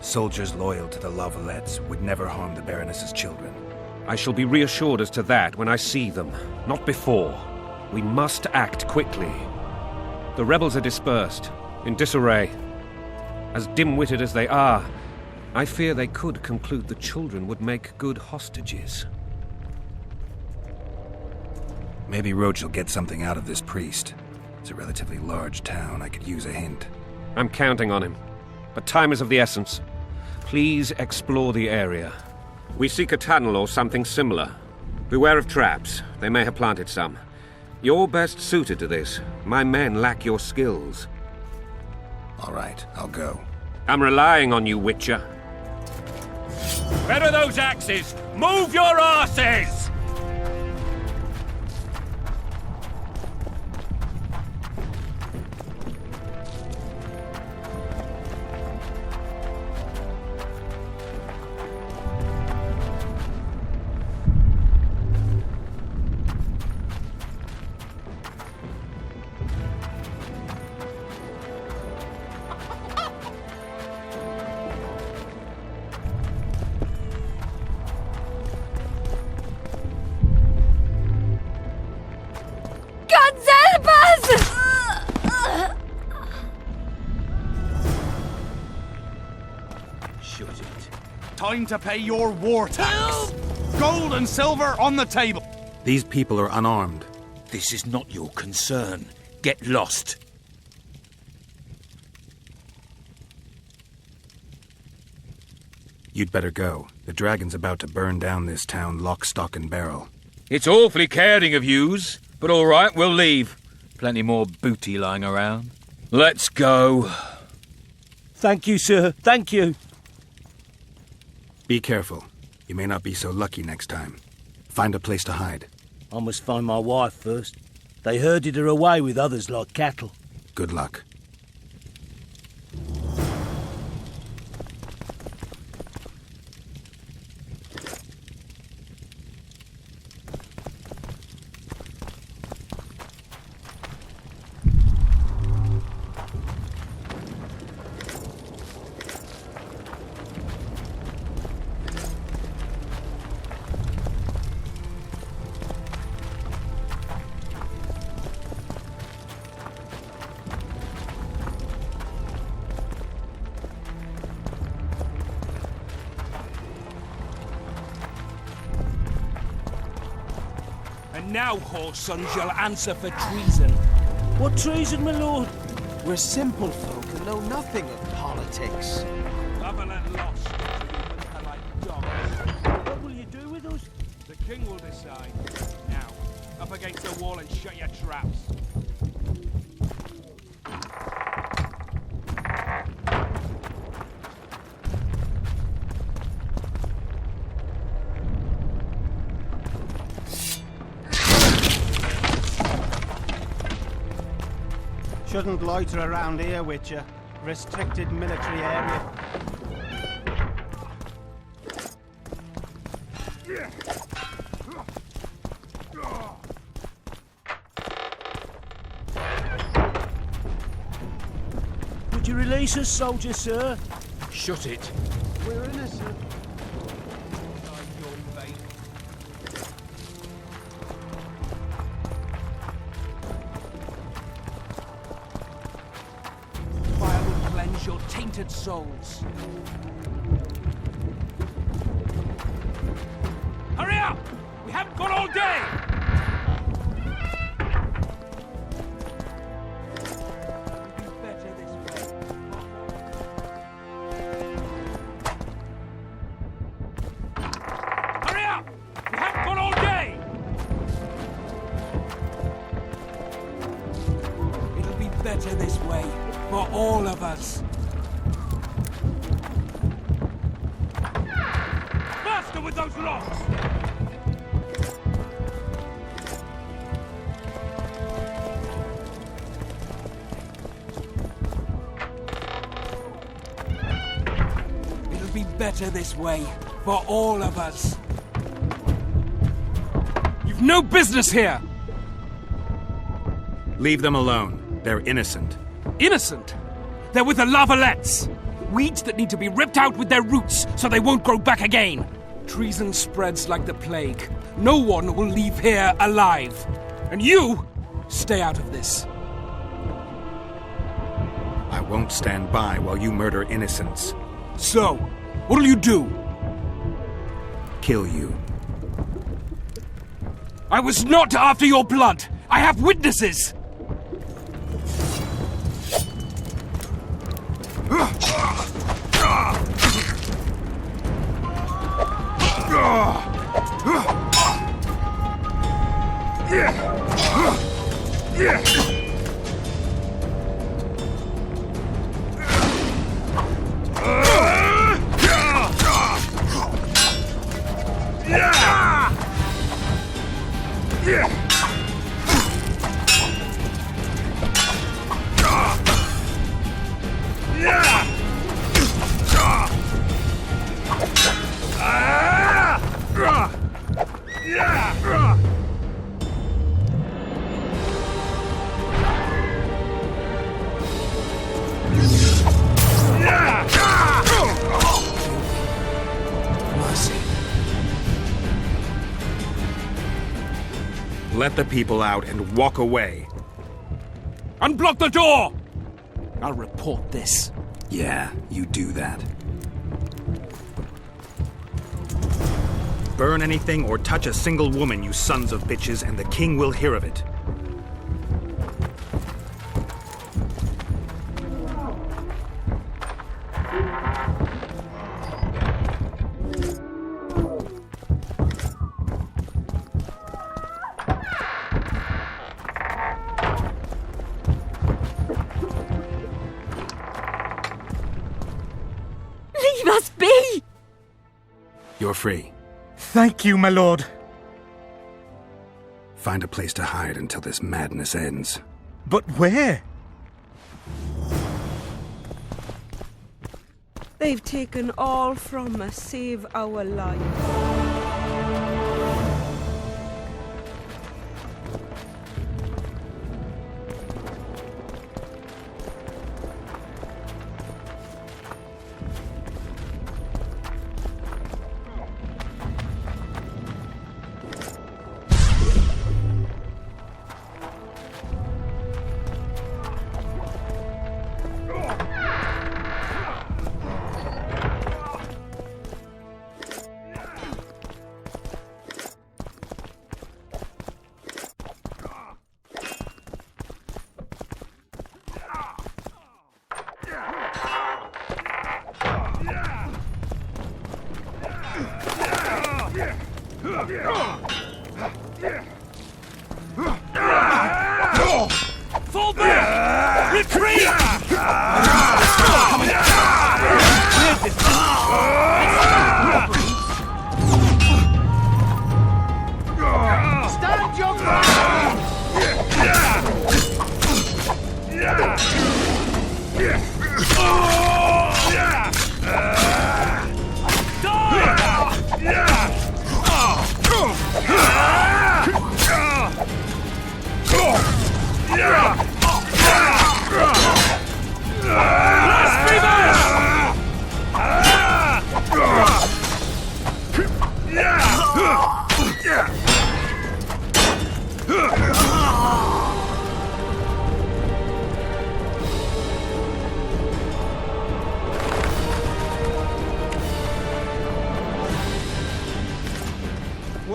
Soldiers loyal to the Lavalettes would never harm the Baroness's children. I shall be reassured as to that when I see them, not before. We must act quickly. The rebels are dispersed, in disarray. As dim-witted as they are, I fear they could conclude the children would make good hostages. Maybe Roach will get something out of this priest. It's a relatively large town. I could use a hint. I'm counting on him. But time is of the essence. Please explore the area. We seek a tunnel or something similar. Beware of traps. They may have planted some. You're best suited to this. My men lack your skills. All right, I'll go. I'm relying on you, Witcher. Where are those axes? Move your asses! Time to pay your war tax. Gold and silver on the table. These people are unarmed. This is not your concern. Get lost. You'd better go. The dragon's about to burn down this town lock, stock, and barrel. It's awfully caring of yous, but all right, we'll leave. Plenty more booty lying around. Let's go. Thank you, sir. Thank you. Be careful. You may not be so lucky next time. Find a place to hide. I must find my wife first. They herded her away with others like cattle. Good luck. Now, whoresons, you'll answer for treason. What treason, my lord? We're simple folk and know nothing of politics. Covenant lost. You like dogs. What will you do with us? The king will decide. Now, up against the wall and shut your traps. Shouldn't loiter around here, Witcher. Restricted military area. Would you release us, soldier, sir? Shut it. We're innocent. Fire will cleanse your tainted souls. Hurry up! We haven't got all day! Hurry up! We haven't got all day! It'll be better this way, for all of us. Faster with those locks! It'll be better this way, for all of us. You've no business here! Leave them alone. They're innocent. Innocent? They're with the lavalettes! Weeds that need to be ripped out with their roots so they won't grow back again! Treason spreads like the plague. No one will leave here alive. And you, stay out of this. I won't stand by while you murder innocents. So, what'll you do? Kill you. I was not after your blood! I have witnesses! Let the people out and walk away. Unblock the door! I'll report this. Yeah, you do that. Burn anything or touch a single woman, you sons of bitches, and the king will hear of it. Leave us be! You're free. Thank you, my lord. Find a place to hide until this madness ends. But where? They've taken all from us, save our lives. Fall back! Retreat! Stand your ground!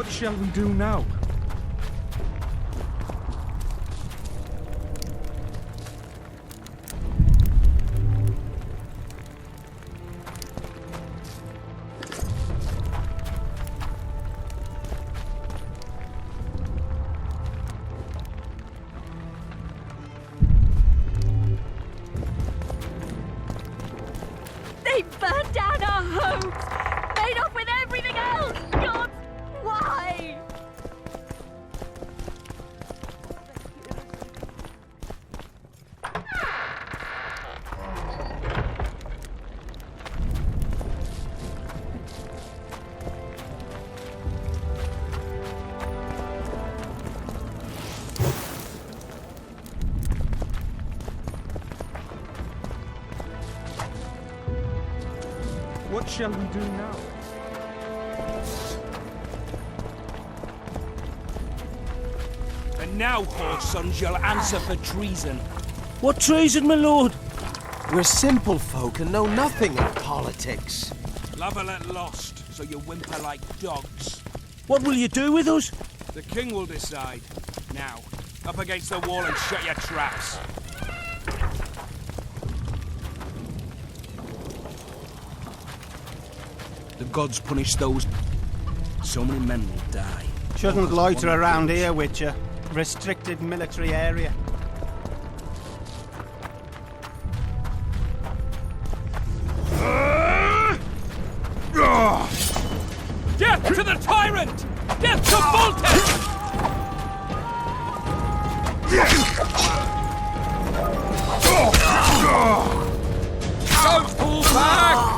What shall we do now? They burned down our homes! Made off with everything else! God, why? What shall we do now? And now, whoresons, you'll answer for treason. What treason, my lord? We're simple folk and know nothing of politics. Love are let lost, so you whimper like dogs. What will you do with us? The king will decide. Now, up against the wall and shut your traps. The gods punish those. So many men will die. Shouldn't loiter around here, Witcher. Restricted military area. Death to the tyrant! Death to Voltes! Don't pull back!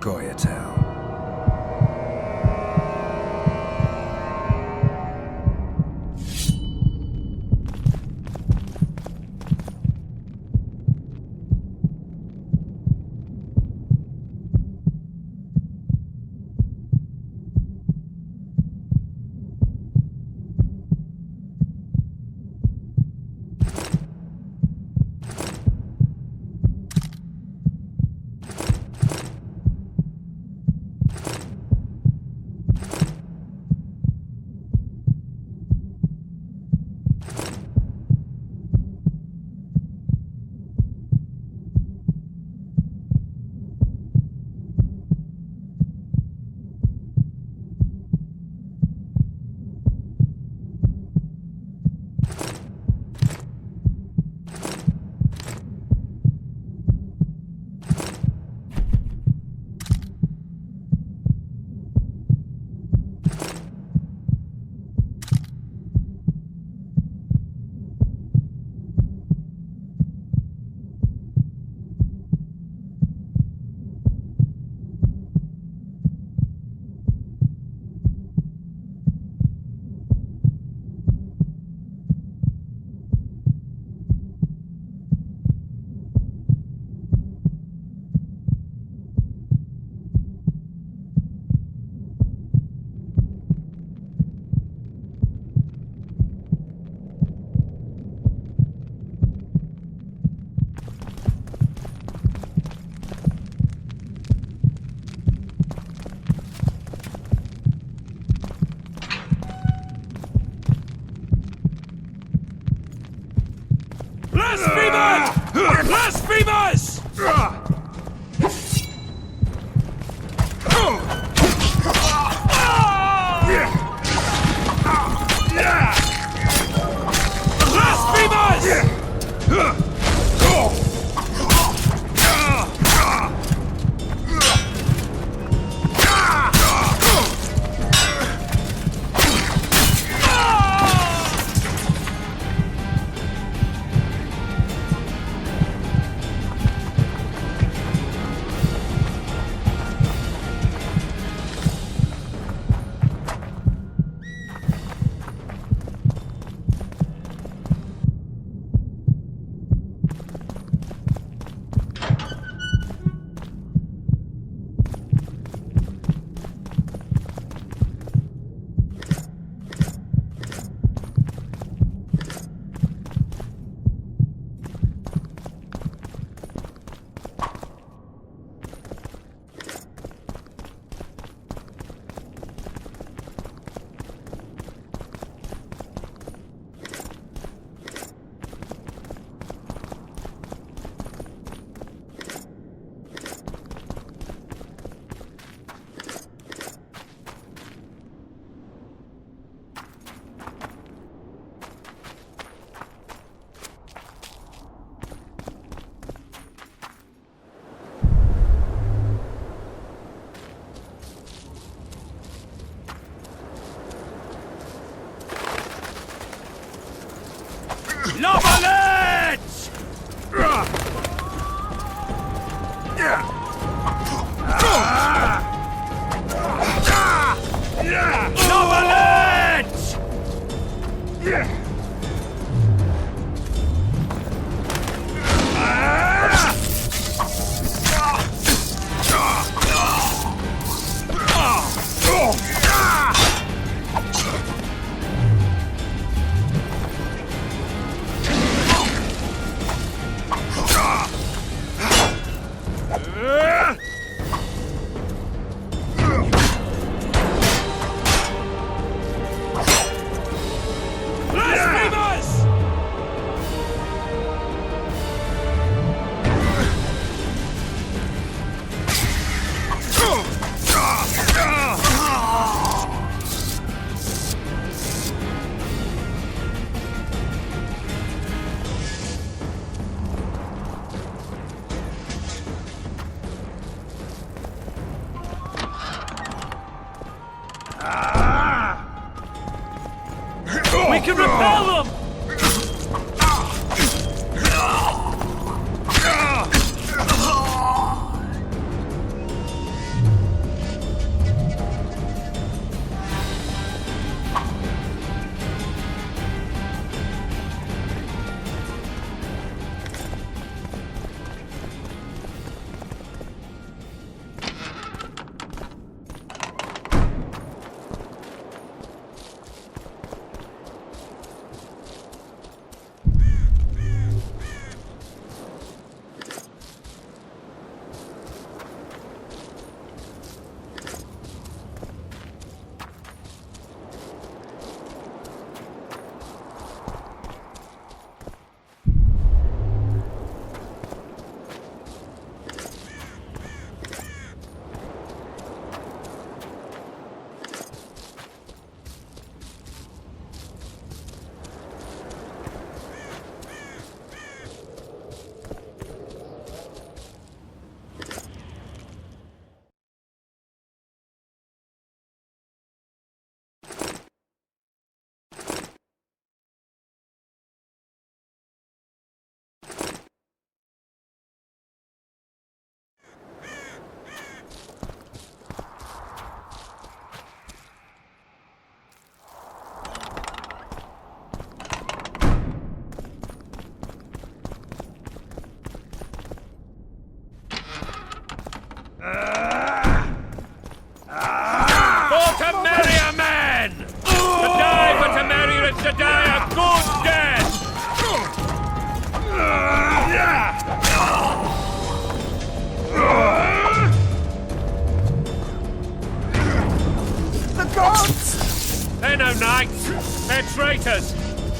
Goyatel. Blasphemers! Blasphemers! knights! They're traitors!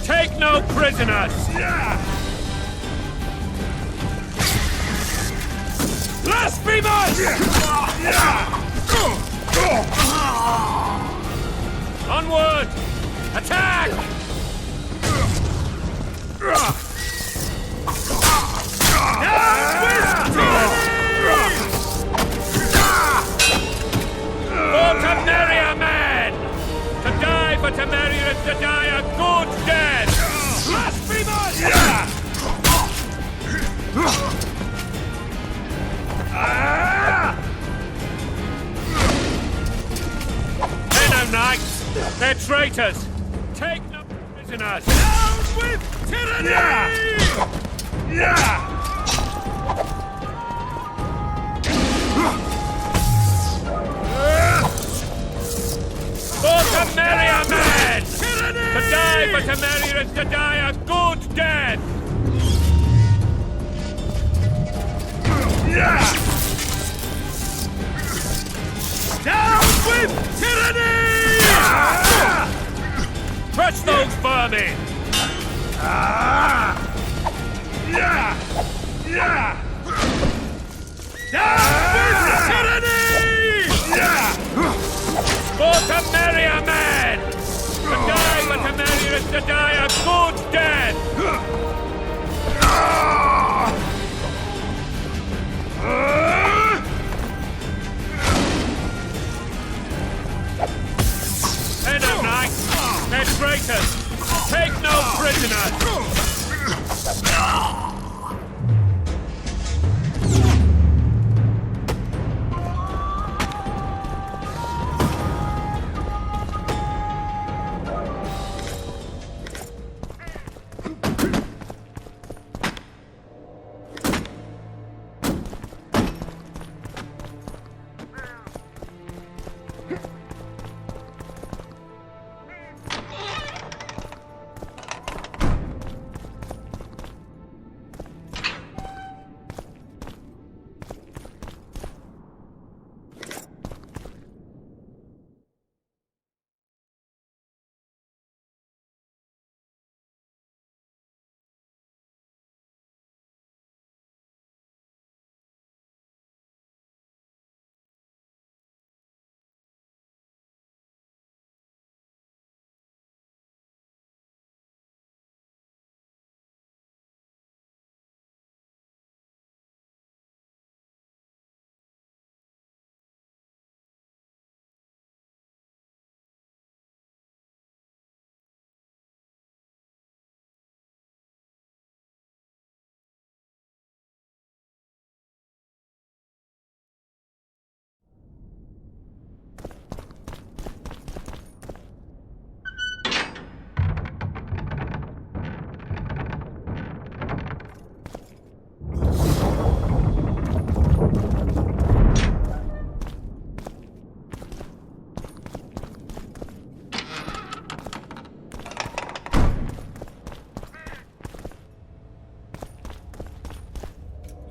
Take no prisoners! Blasphemers! Onward! Attack! For Temeria, man! To die for Temeria is to die a good death! Blasphemers! They're no knights! They're traitors! Take no prisoners! Down with tyranny! For Temeria, man! To die for Temeria is to die a good death! Down with tyranny! Crush those vermin! Down with tyranny! For Temeria, man! To die for Temeria is to die a good death! They're no knights! They're traitors! Take no prisoners!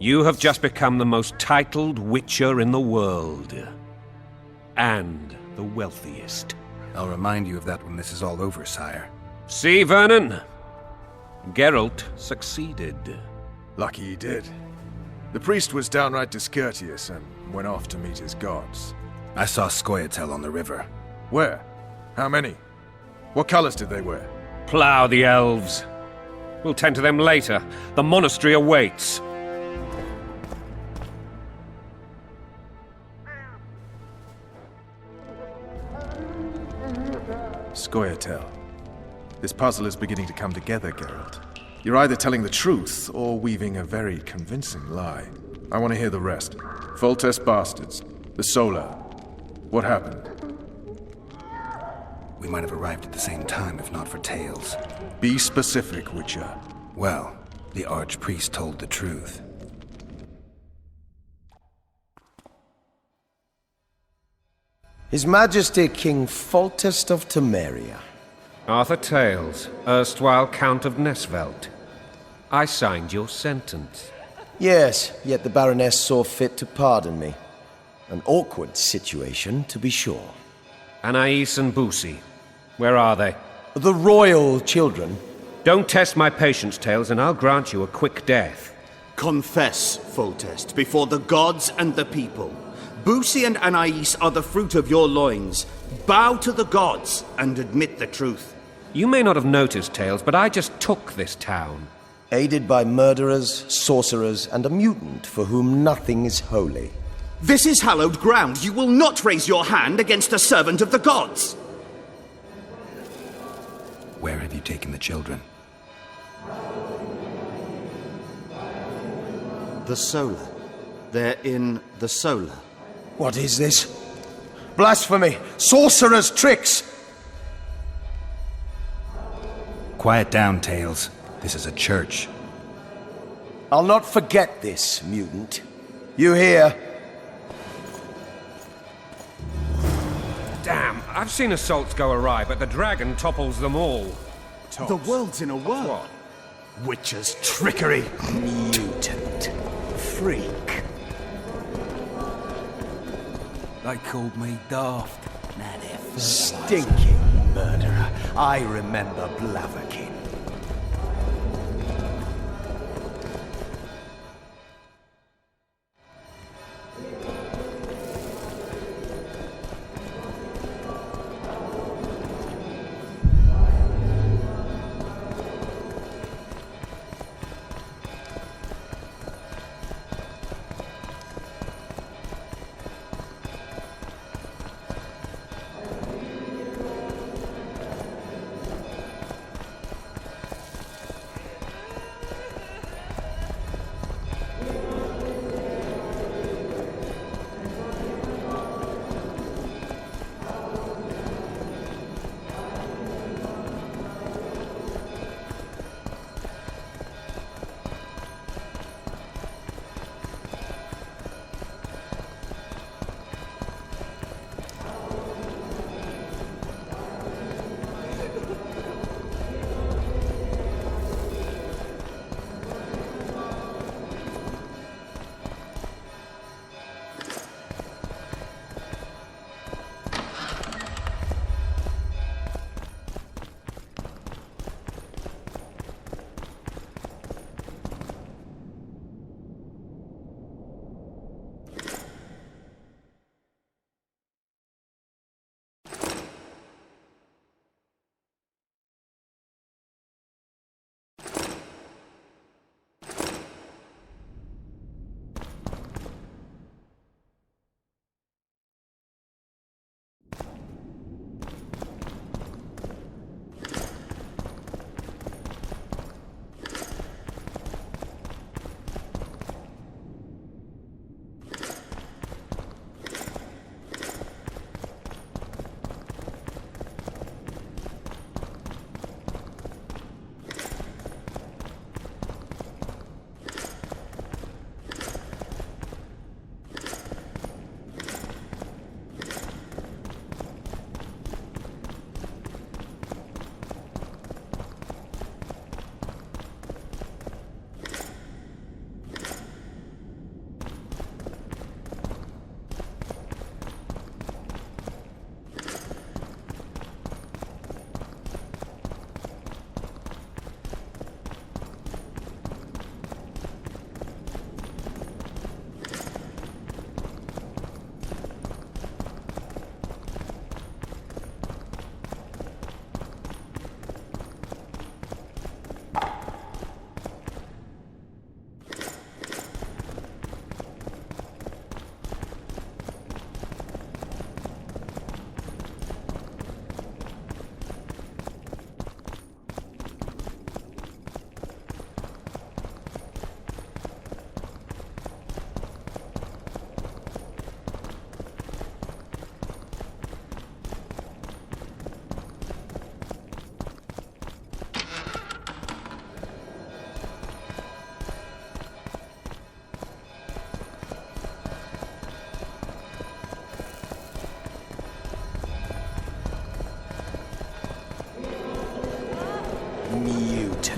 You have just become the most titled witcher in the world. And the wealthiest. I'll remind you of that when this is all over, sire. See, Vernon? Geralt succeeded. Lucky he did. The priest was downright discourteous and went off to meet his gods. I saw Scoia'tael on the river. Where? How many? What colors did they wear? Plough the elves. We'll tend to them later. The monastery awaits. Scoia'tael. This puzzle is beginning to come together, Geralt. You're either telling the truth or weaving a very convincing lie. I want to hear the rest. Foltest bastards. The Solar. What happened? We might have arrived at the same time if not for tales. Be specific, Witcher. Well, the archpriest told the truth. His Majesty King Foltest of Temeria. Arthur Tales, erstwhile Count of Nesvelt. I signed your sentence. Yes, yet the Baroness saw fit to pardon me. An awkward situation, to be sure. Anais and Boussy. Where are they? The royal children. Don't test my patience, Tails, and I'll grant you a quick death. Confess, Foltest, before the gods and the people. Busi and Anais are the fruit of your loins. Bow to the gods and admit the truth. You may not have noticed, Tails, but I just took this town. Aided by murderers, sorcerers, and a mutant for whom nothing is holy. This is hallowed ground. You will not raise your hand against a servant of the gods. Where have you taken the children? The Solar. They're in the Solar. What is this? Blasphemy! Sorcerer's tricks! Quiet down, Tails. This is a church. I'll not forget this, mutant. You hear? Damn, I've seen assaults go awry, but the dragon topples them all. The world's in a whirl. What? Witcher's trickery. Mutant. Freak. They called me daft. Now they're Stinking murderer. I remember Blaviken.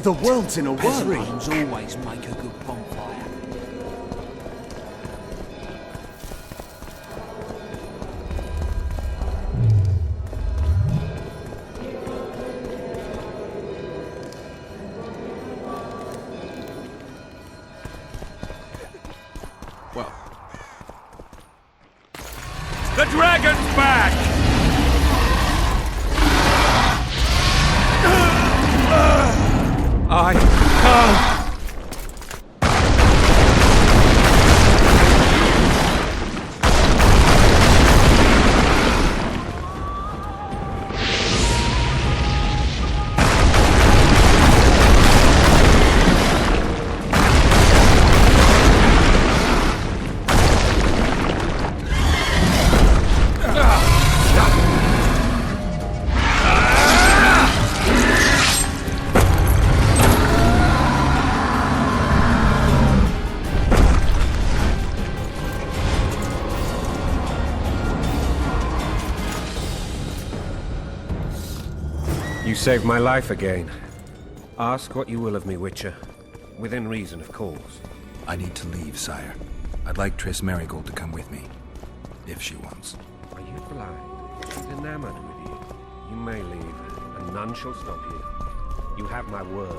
The world's in a whirl. Peasants always make a good bonfire. The dragon's back! I can't. You saved my life again. Ask what you will of me, Witcher. Within reason, of course. I need to leave, sire. I'd like Triss Merigold to come with me. If she wants. Are you blind? She's enamored with you. You may leave, and none shall stop you. You have my word.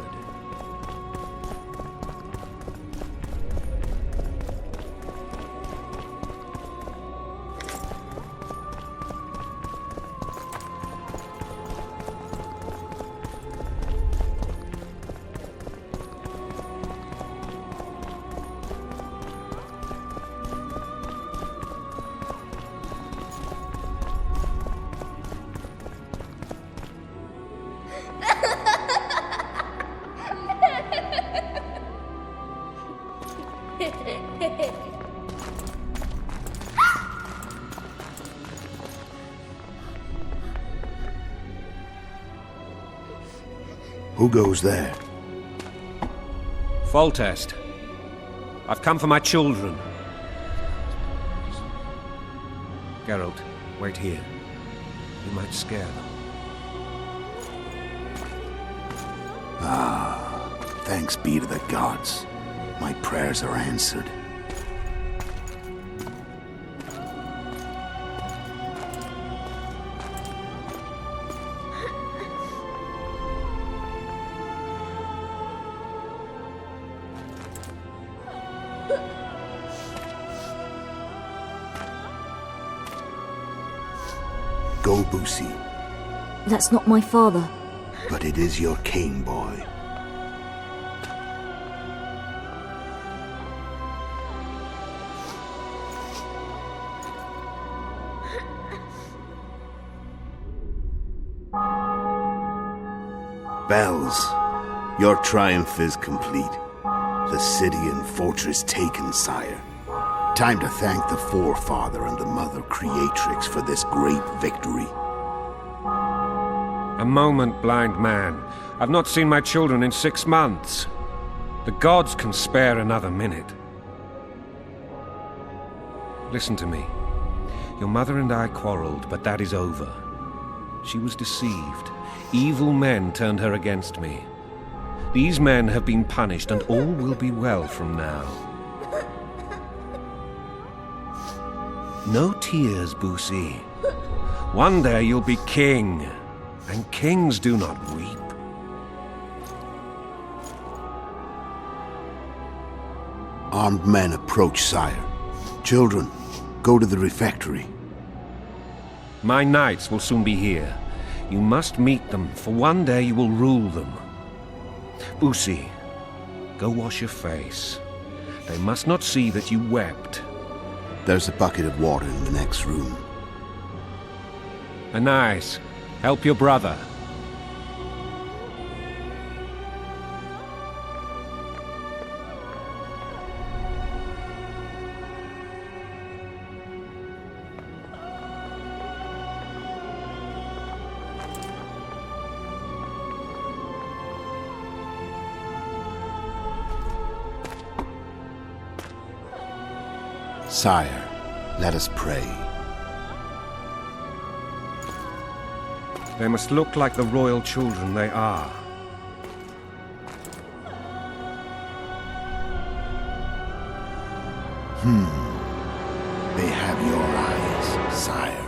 Who goes there? Foltest. I've come for my children. Geralt, wait here. You might scare them. Ah, thanks be to the gods. My prayers are answered. Go, Boosie. That's not my father. But it is your king, boy. Bells, your triumph is complete. The city and fortress taken, sire. Time to thank the Forefather and the Mother Creatrix for this great victory. A moment, blind man. I've not seen my children in 6 months. The gods can spare another minute. Listen to me. Your mother and I quarreled, but that is over. She was deceived. Evil men turned her against me. These men have been punished, and all will be well from now. No tears, Boosie. One day you'll be king, and kings do not weep. Armed men approach, sire. Children, go to the refectory. My knights will soon be here. You must meet them, for one day you will rule them. Boosie, go wash your face. They must not see that you wept. There's a bucket of water in the next room. Anais, help your brother. Sire, let us pray. They must look like the royal children they are. They have your eyes, sire.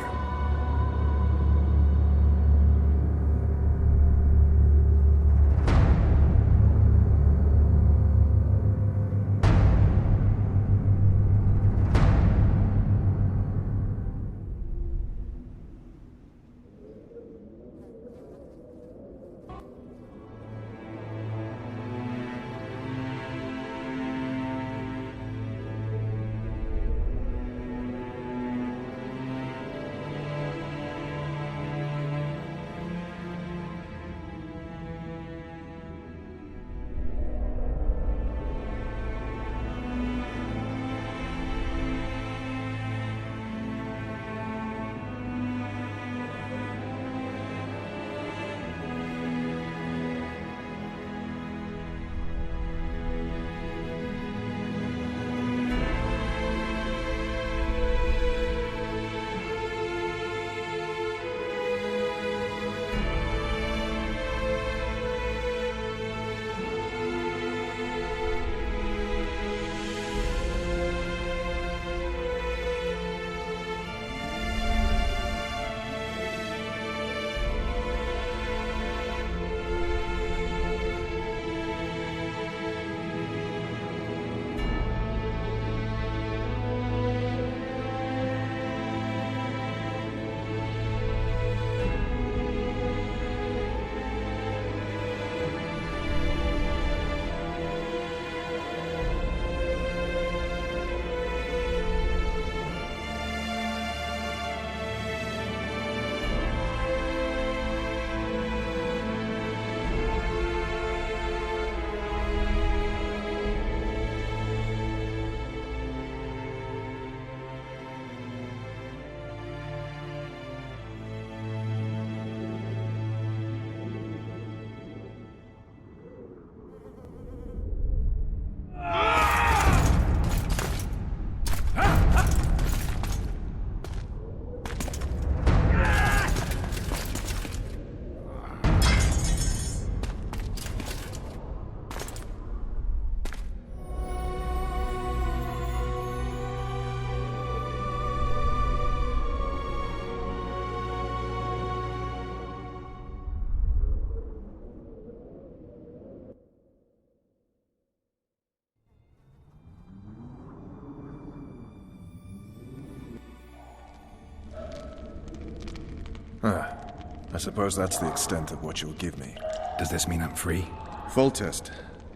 I suppose that's the extent of what you'll give me. Does this mean I'm free? Foltest,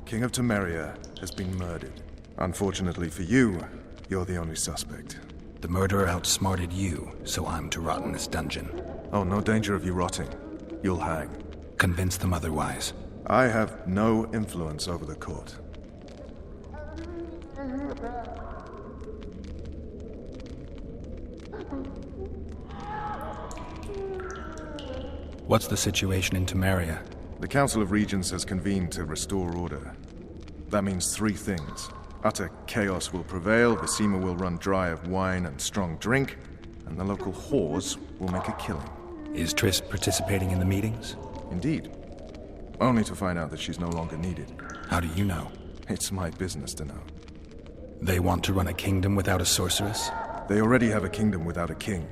King of Temeria, has been murdered. Unfortunately for you, you're the only suspect. The murderer outsmarted you, so I'm to rot in this dungeon. Oh, no danger of you rotting. You'll hang. Convince them otherwise. I have no influence over the court. What's the situation in Temeria? The Council of Regents has convened to restore order. That means 3 things. Utter chaos will prevail, Vizima will run dry of wine and strong drink, and the local whores will make a killing. Is Triss participating in the meetings? Indeed. Only to find out that she's no longer needed. How do you know? It's my business to know. They want to run a kingdom without a sorceress? They already have a kingdom without a king.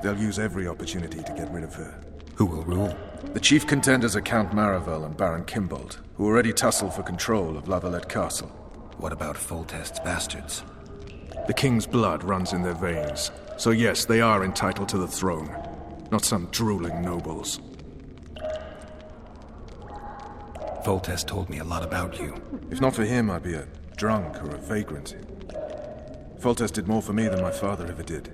They'll use every opportunity to get rid of her. Who will rule? The chief contenders are Count Maravel and Baron Kimbold, who already tussle for control of Lavalette Castle. What about Foltest's bastards? The king's blood runs in their veins, so yes, they are entitled to the throne. Not some drooling nobles. Foltest told me a lot about you. If not for him, I'd be a drunk or a vagrant. Foltest did more for me than my father ever did.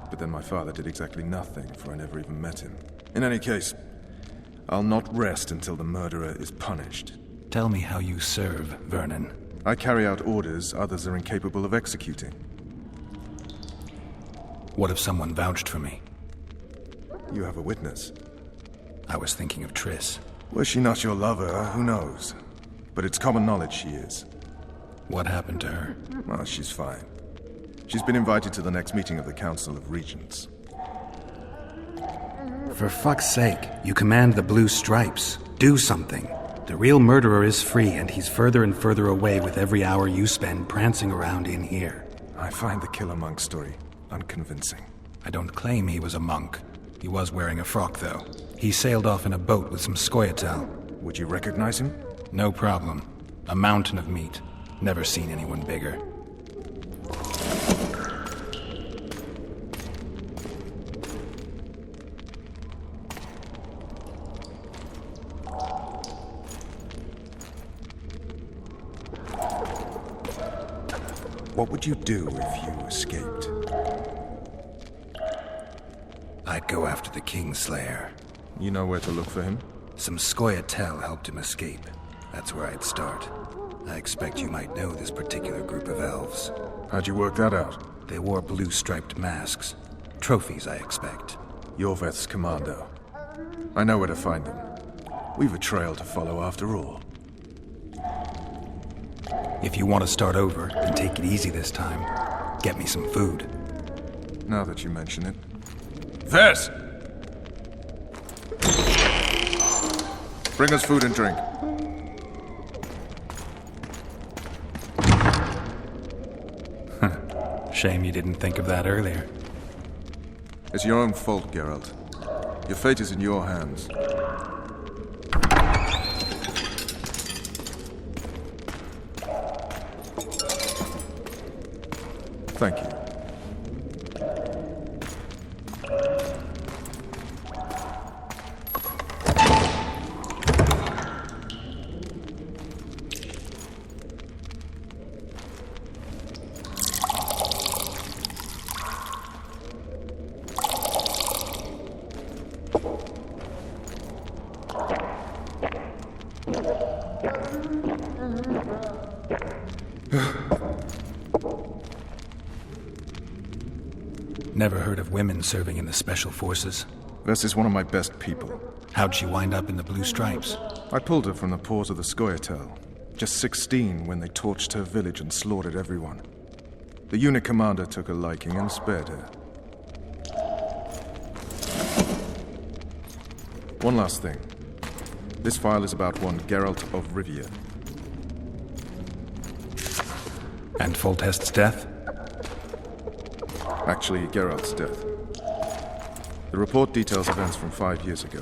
But then my father did exactly nothing, for I never even met him. In any case, I'll not rest until the murderer is punished. Tell me how you serve, Vernon. I carry out orders others are incapable of executing. What if someone vouched for me? You have a witness. I was thinking of Triss. Was she not your lover? Who knows? But it's common knowledge she is. What happened to her? Well, she's fine. She's been invited to the next meeting of the Council of Regents. For fuck's sake, you command the Blue Stripes. Do something. The real murderer is free, and he's further and further away with every hour you spend prancing around in here. I find the Killer Monk story unconvincing. I don't claim he was a monk. He was wearing a frock, though. He sailed off in a boat with some Scoia'tael. Would you recognize him? No problem. A mountain of meat. Never seen anyone bigger. What would you do if you escaped? I'd go after the Kingslayer. You know where to look for him? Some Scoia'tael helped him escape. That's where I'd start. I expect you might know this particular group of elves. How'd you work that out? They wore blue-striped masks. Trophies, I expect. Yorveth's commando. I know where to find them. We've a trail to follow after all. If you want to start over and take it easy this time, get me some food. Now that you mention it. Vers! Bring us food and drink. Shame you didn't think of that earlier. It's your own fault, Geralt. Your fate is in your hands. Thank you. Never heard of women serving in the Special Forces. Vess is one of my best people. How'd she wind up in the Blue Stripes? I pulled her from the paws of the Scoia'tael. Just 16 when they torched her village and slaughtered everyone. The unit commander took a liking and spared her. One last thing. This file is about one Geralt of Rivia. And Foltest's death? Actually, Geralt's death. The report details events from 5 years ago.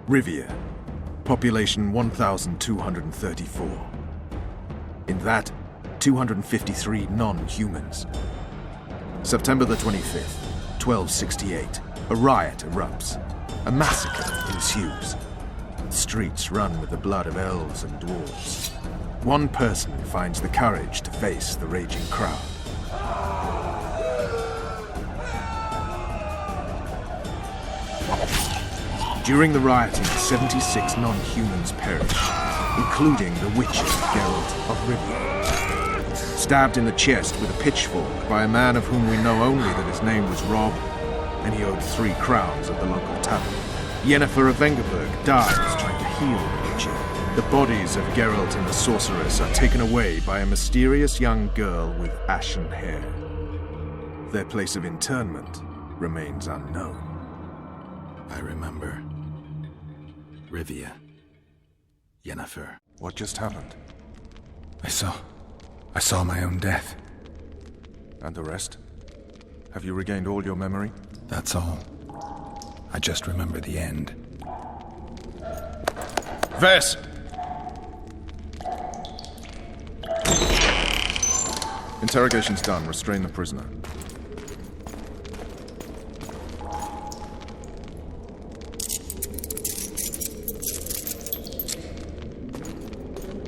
Rivia. population 1,234. In that, 253 non-humans. September the 25th, 1268, a riot erupts. A massacre ensues. The streets run with the blood of elves and dwarves. One person finds the courage to face the raging crowd. During the rioting, 76 non-humans perish, including the witcher Geralt of Rivia. Stabbed in the chest with a pitchfork by a man of whom we know only that his name was Rob, and he owed 3 crowns at the local tavern. Yennefer of Vengerberg dies trying to heal the witcher. The bodies of Geralt and the sorceress are taken away by a mysterious young girl with ashen hair. Their place of internment remains unknown. I remember. Rivia. Yennefer. What just happened? I saw my own death. And the rest? Have you regained all your memory? That's all. I just remember the end. Vess! Interrogation's done. Restrain the prisoner.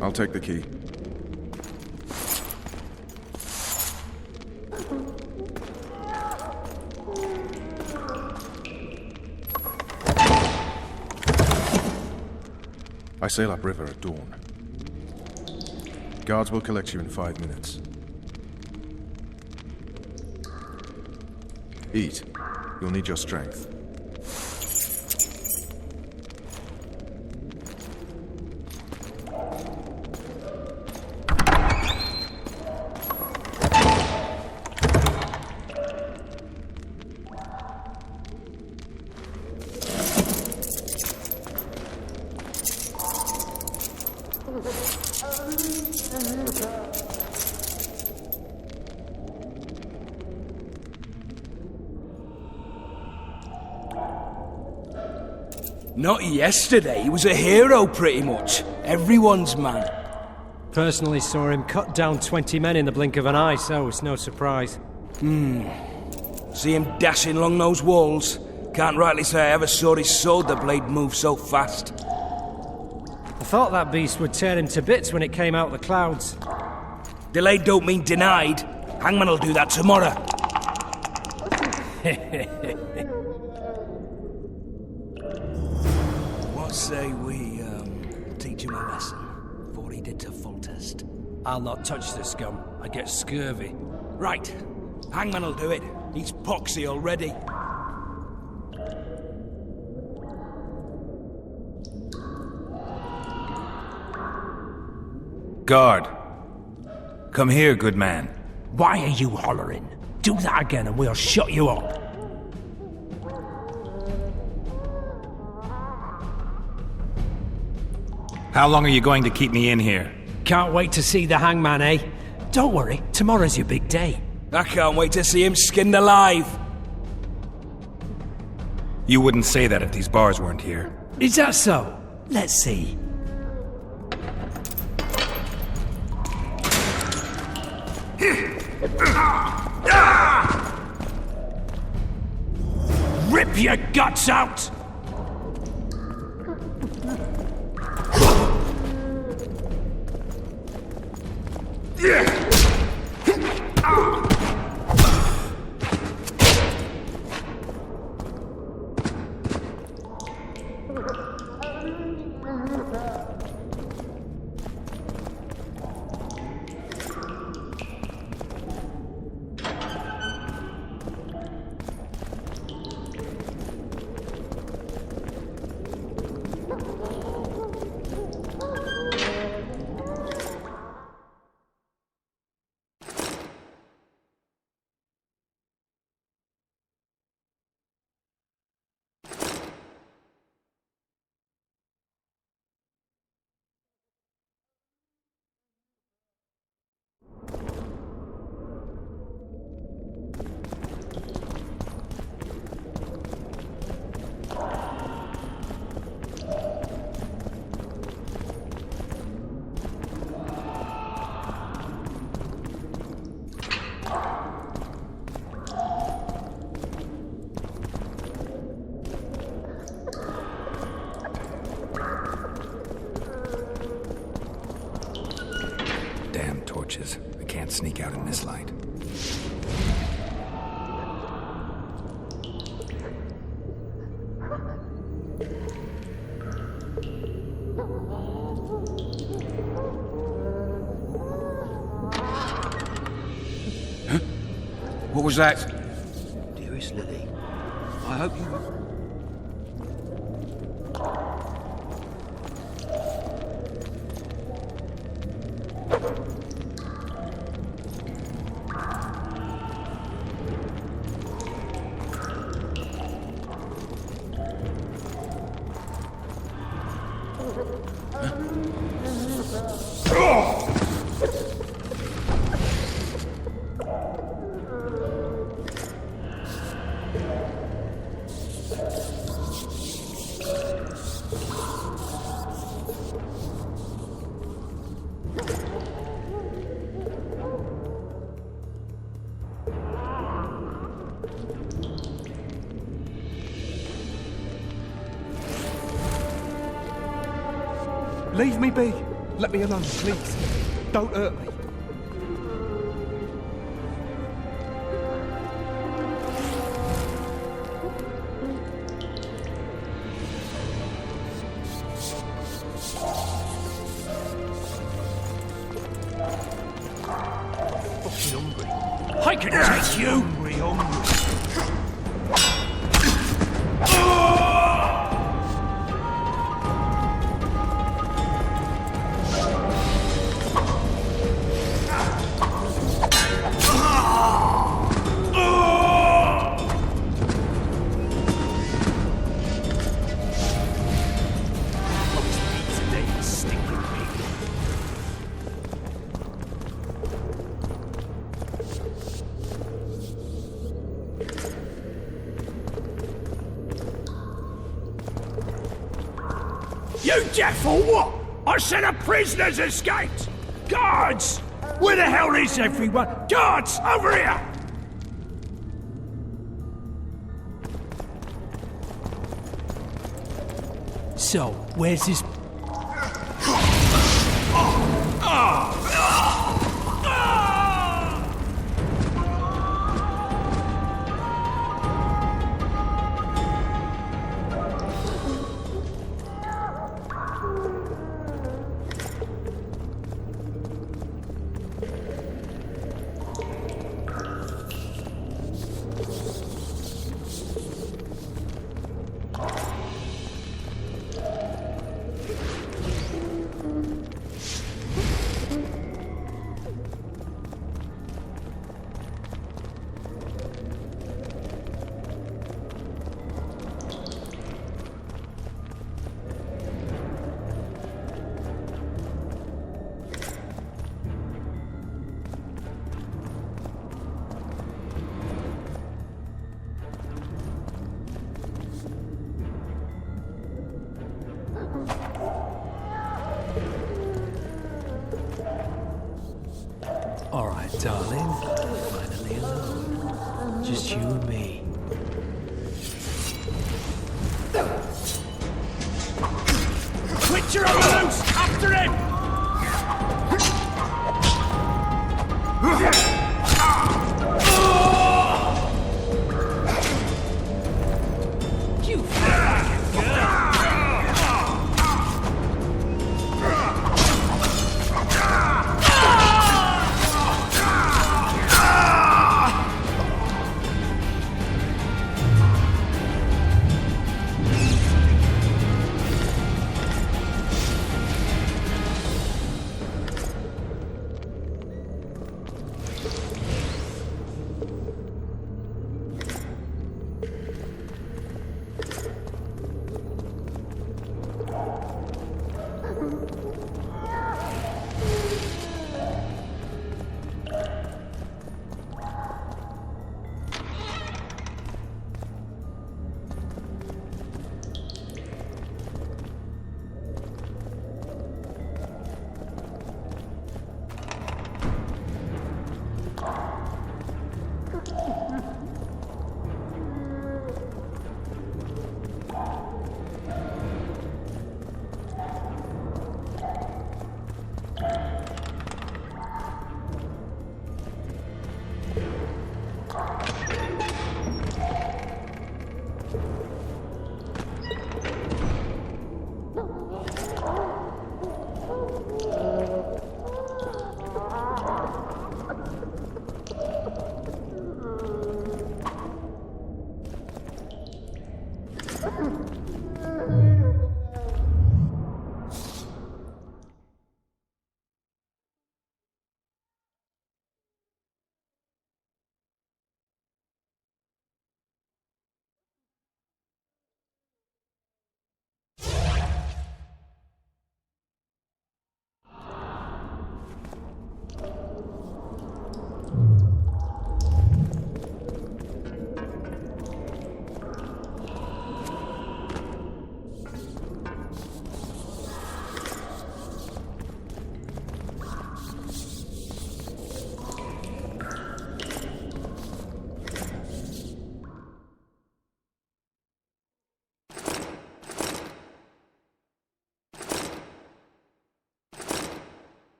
I'll take the key. I sail upriver at dawn. Guards will collect you in 5 minutes. Eat. You'll need your strength. Not yesterday, he was a hero pretty much. Everyone's man. Personally saw him cut down 20 men in the blink of an eye, so it's no surprise. See him dashing along those walls? Can't rightly say I ever saw his sword the blade move so fast. I thought that beast would tear him to bits when it came out of the clouds. Delayed don't mean denied. Hangman will do that tomorrow. What say we, teach him a lesson before he did to full test? I'll not touch the scum. I get scurvy. Right. Hangman will do it. He's poxy already. Guard. Come here, good man. Why are you hollering? Do that again and we'll shut you up. How long are you going to keep me in here? Can't wait to see the hangman, eh? Don't worry, tomorrow's your big day. I can't wait to see him skinned alive. You wouldn't say that if these bars weren't here. Is that so? Let's see. Rip your guts out! sneak out in this light. What was that? Dearest Lily, I hope you... Leave me be. Let me alone, please. Don't hurt me. Fucking hungry. I can take you! Hungry. You deaf or what? I said a prisoner's escaped! Guards! Where the hell is everyone? Guards, over here! So, where's this... All right, darling. Finally alone. Just you and me. Witcher on the loose! After him! You fucking girl!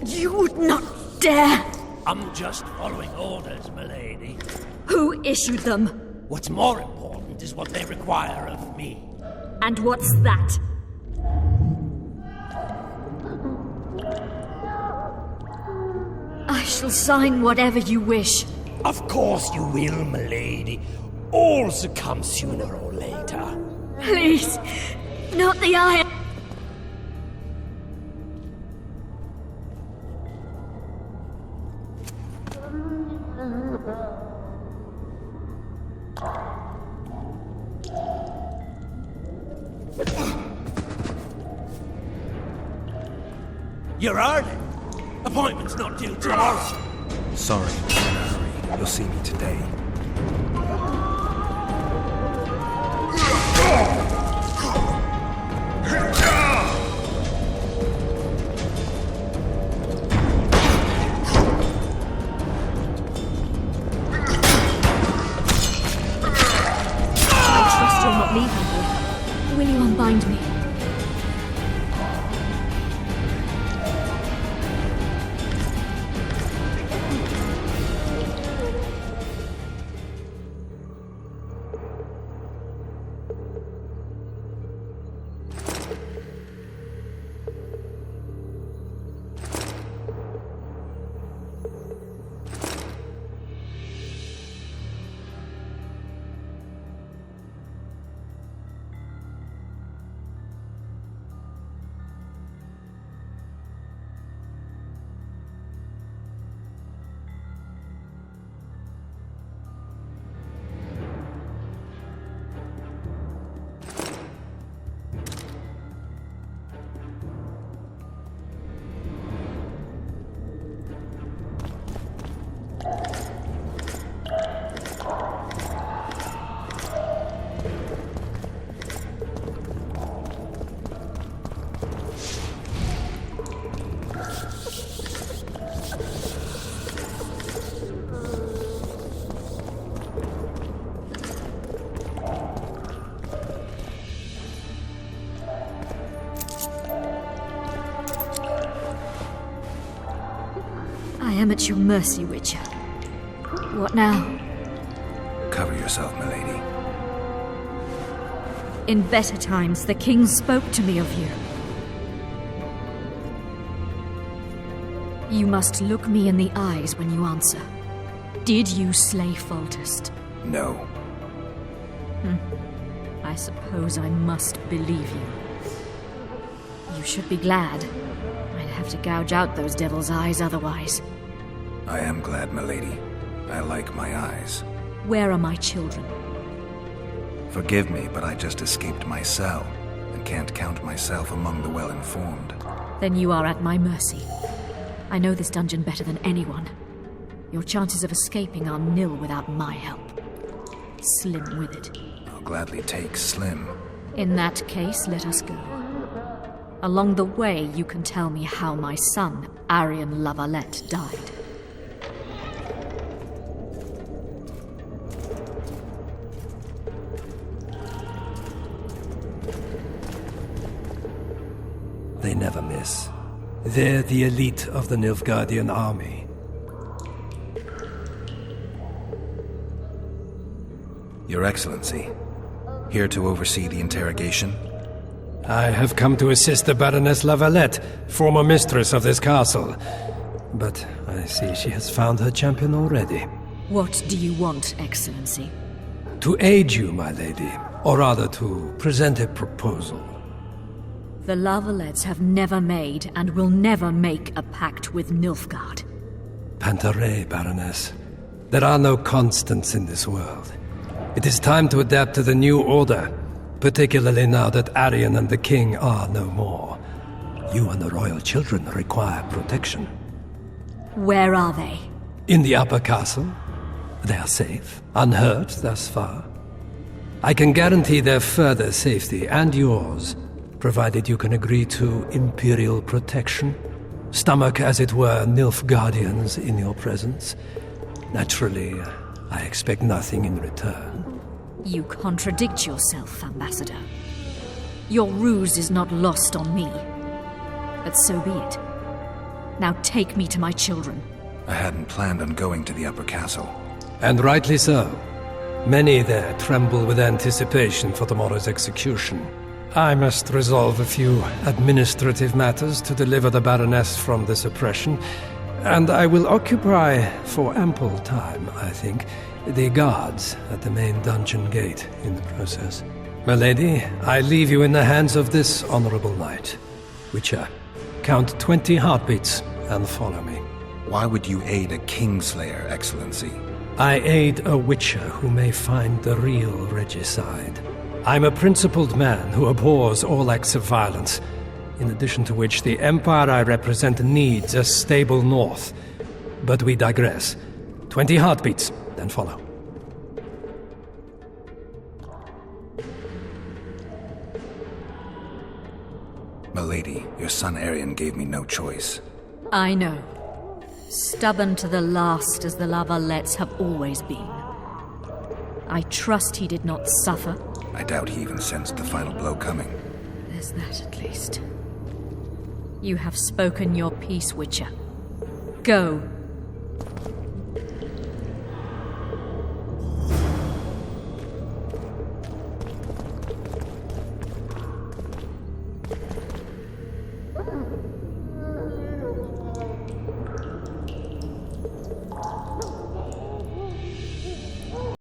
You would not dare! I'm just following orders, milady. Who issued them? What's more important is what they require of me. And what's that? I shall sign whatever you wish. Of course you will, milady. All succumb sooner or later. Please, not the iron. You're early. Appointment's not due tomorrow. Sorry, I'm in a hurry. You'll see me today. I trust you'll not leave me here. Will you unbind me? I am at your mercy, Witcher. What now? Cover yourself, milady. In better times, the king spoke to me of you. You must look me in the eyes when you answer. Did you slay Foltest? No. I suppose I must believe you. You should be glad. I'd have to gouge out those devil's eyes otherwise. I am glad, milady. I like my eyes. Where are my children? Forgive me, but I just escaped my cell, and can't count myself among the well-informed. Then you are at my mercy. I know this dungeon better than anyone. Your chances of escaping are nil without my help. Slim with it. I'll gladly take Slim. In that case, let us go. Along the way, you can tell me how my son, Arian Lavalette, died. They never miss. They're the elite of the Nilfgaardian army. Your Excellency, here to oversee the interrogation? I have come to assist the Baroness Lavalette, former mistress of this castle. But I see she has found her champion already. What do you want, Excellency? To aid you, my lady, or rather to present a proposal. The Lavalettes have never made and will never make a pact with Nilfgaard. Pantaray, Baroness. There are no constants in this world. It is time to adapt to the new order, particularly now that Arian and the king are no more. You and the royal children require protection. Where are they? In the upper castle. They are safe, unhurt thus far. I can guarantee their further safety and yours, provided you can agree to imperial protection. Stomach, as it were, Nilfgaardians in your presence. Naturally, I expect nothing in return. You contradict yourself, Ambassador. Your ruse is not lost on me. But so be it. Now take me to my children. I hadn't planned on going to the upper castle. And rightly so. Many there tremble with anticipation for tomorrow's execution. I must resolve a few administrative matters to deliver the Baroness from this oppression, and I will occupy, for ample time, I think, the guards at the main dungeon gate in the process. My lady, I leave you in the hands of this honorable knight. Witcher, count 20 heartbeats and follow me. Why would you aid a Kingslayer, Excellency? I aid a witcher who may find the real regicide. I'm a principled man who abhors all acts of violence, in addition to which the empire I represent needs a stable north. But we digress. 20 heartbeats, then follow. Milady, your son Arion gave me no choice. I know. Stubborn to the last as the La Valettes have always been. I trust he did not suffer. I doubt he even sensed the final blow coming. There's that at least. You have spoken your piece, Witcher. Go.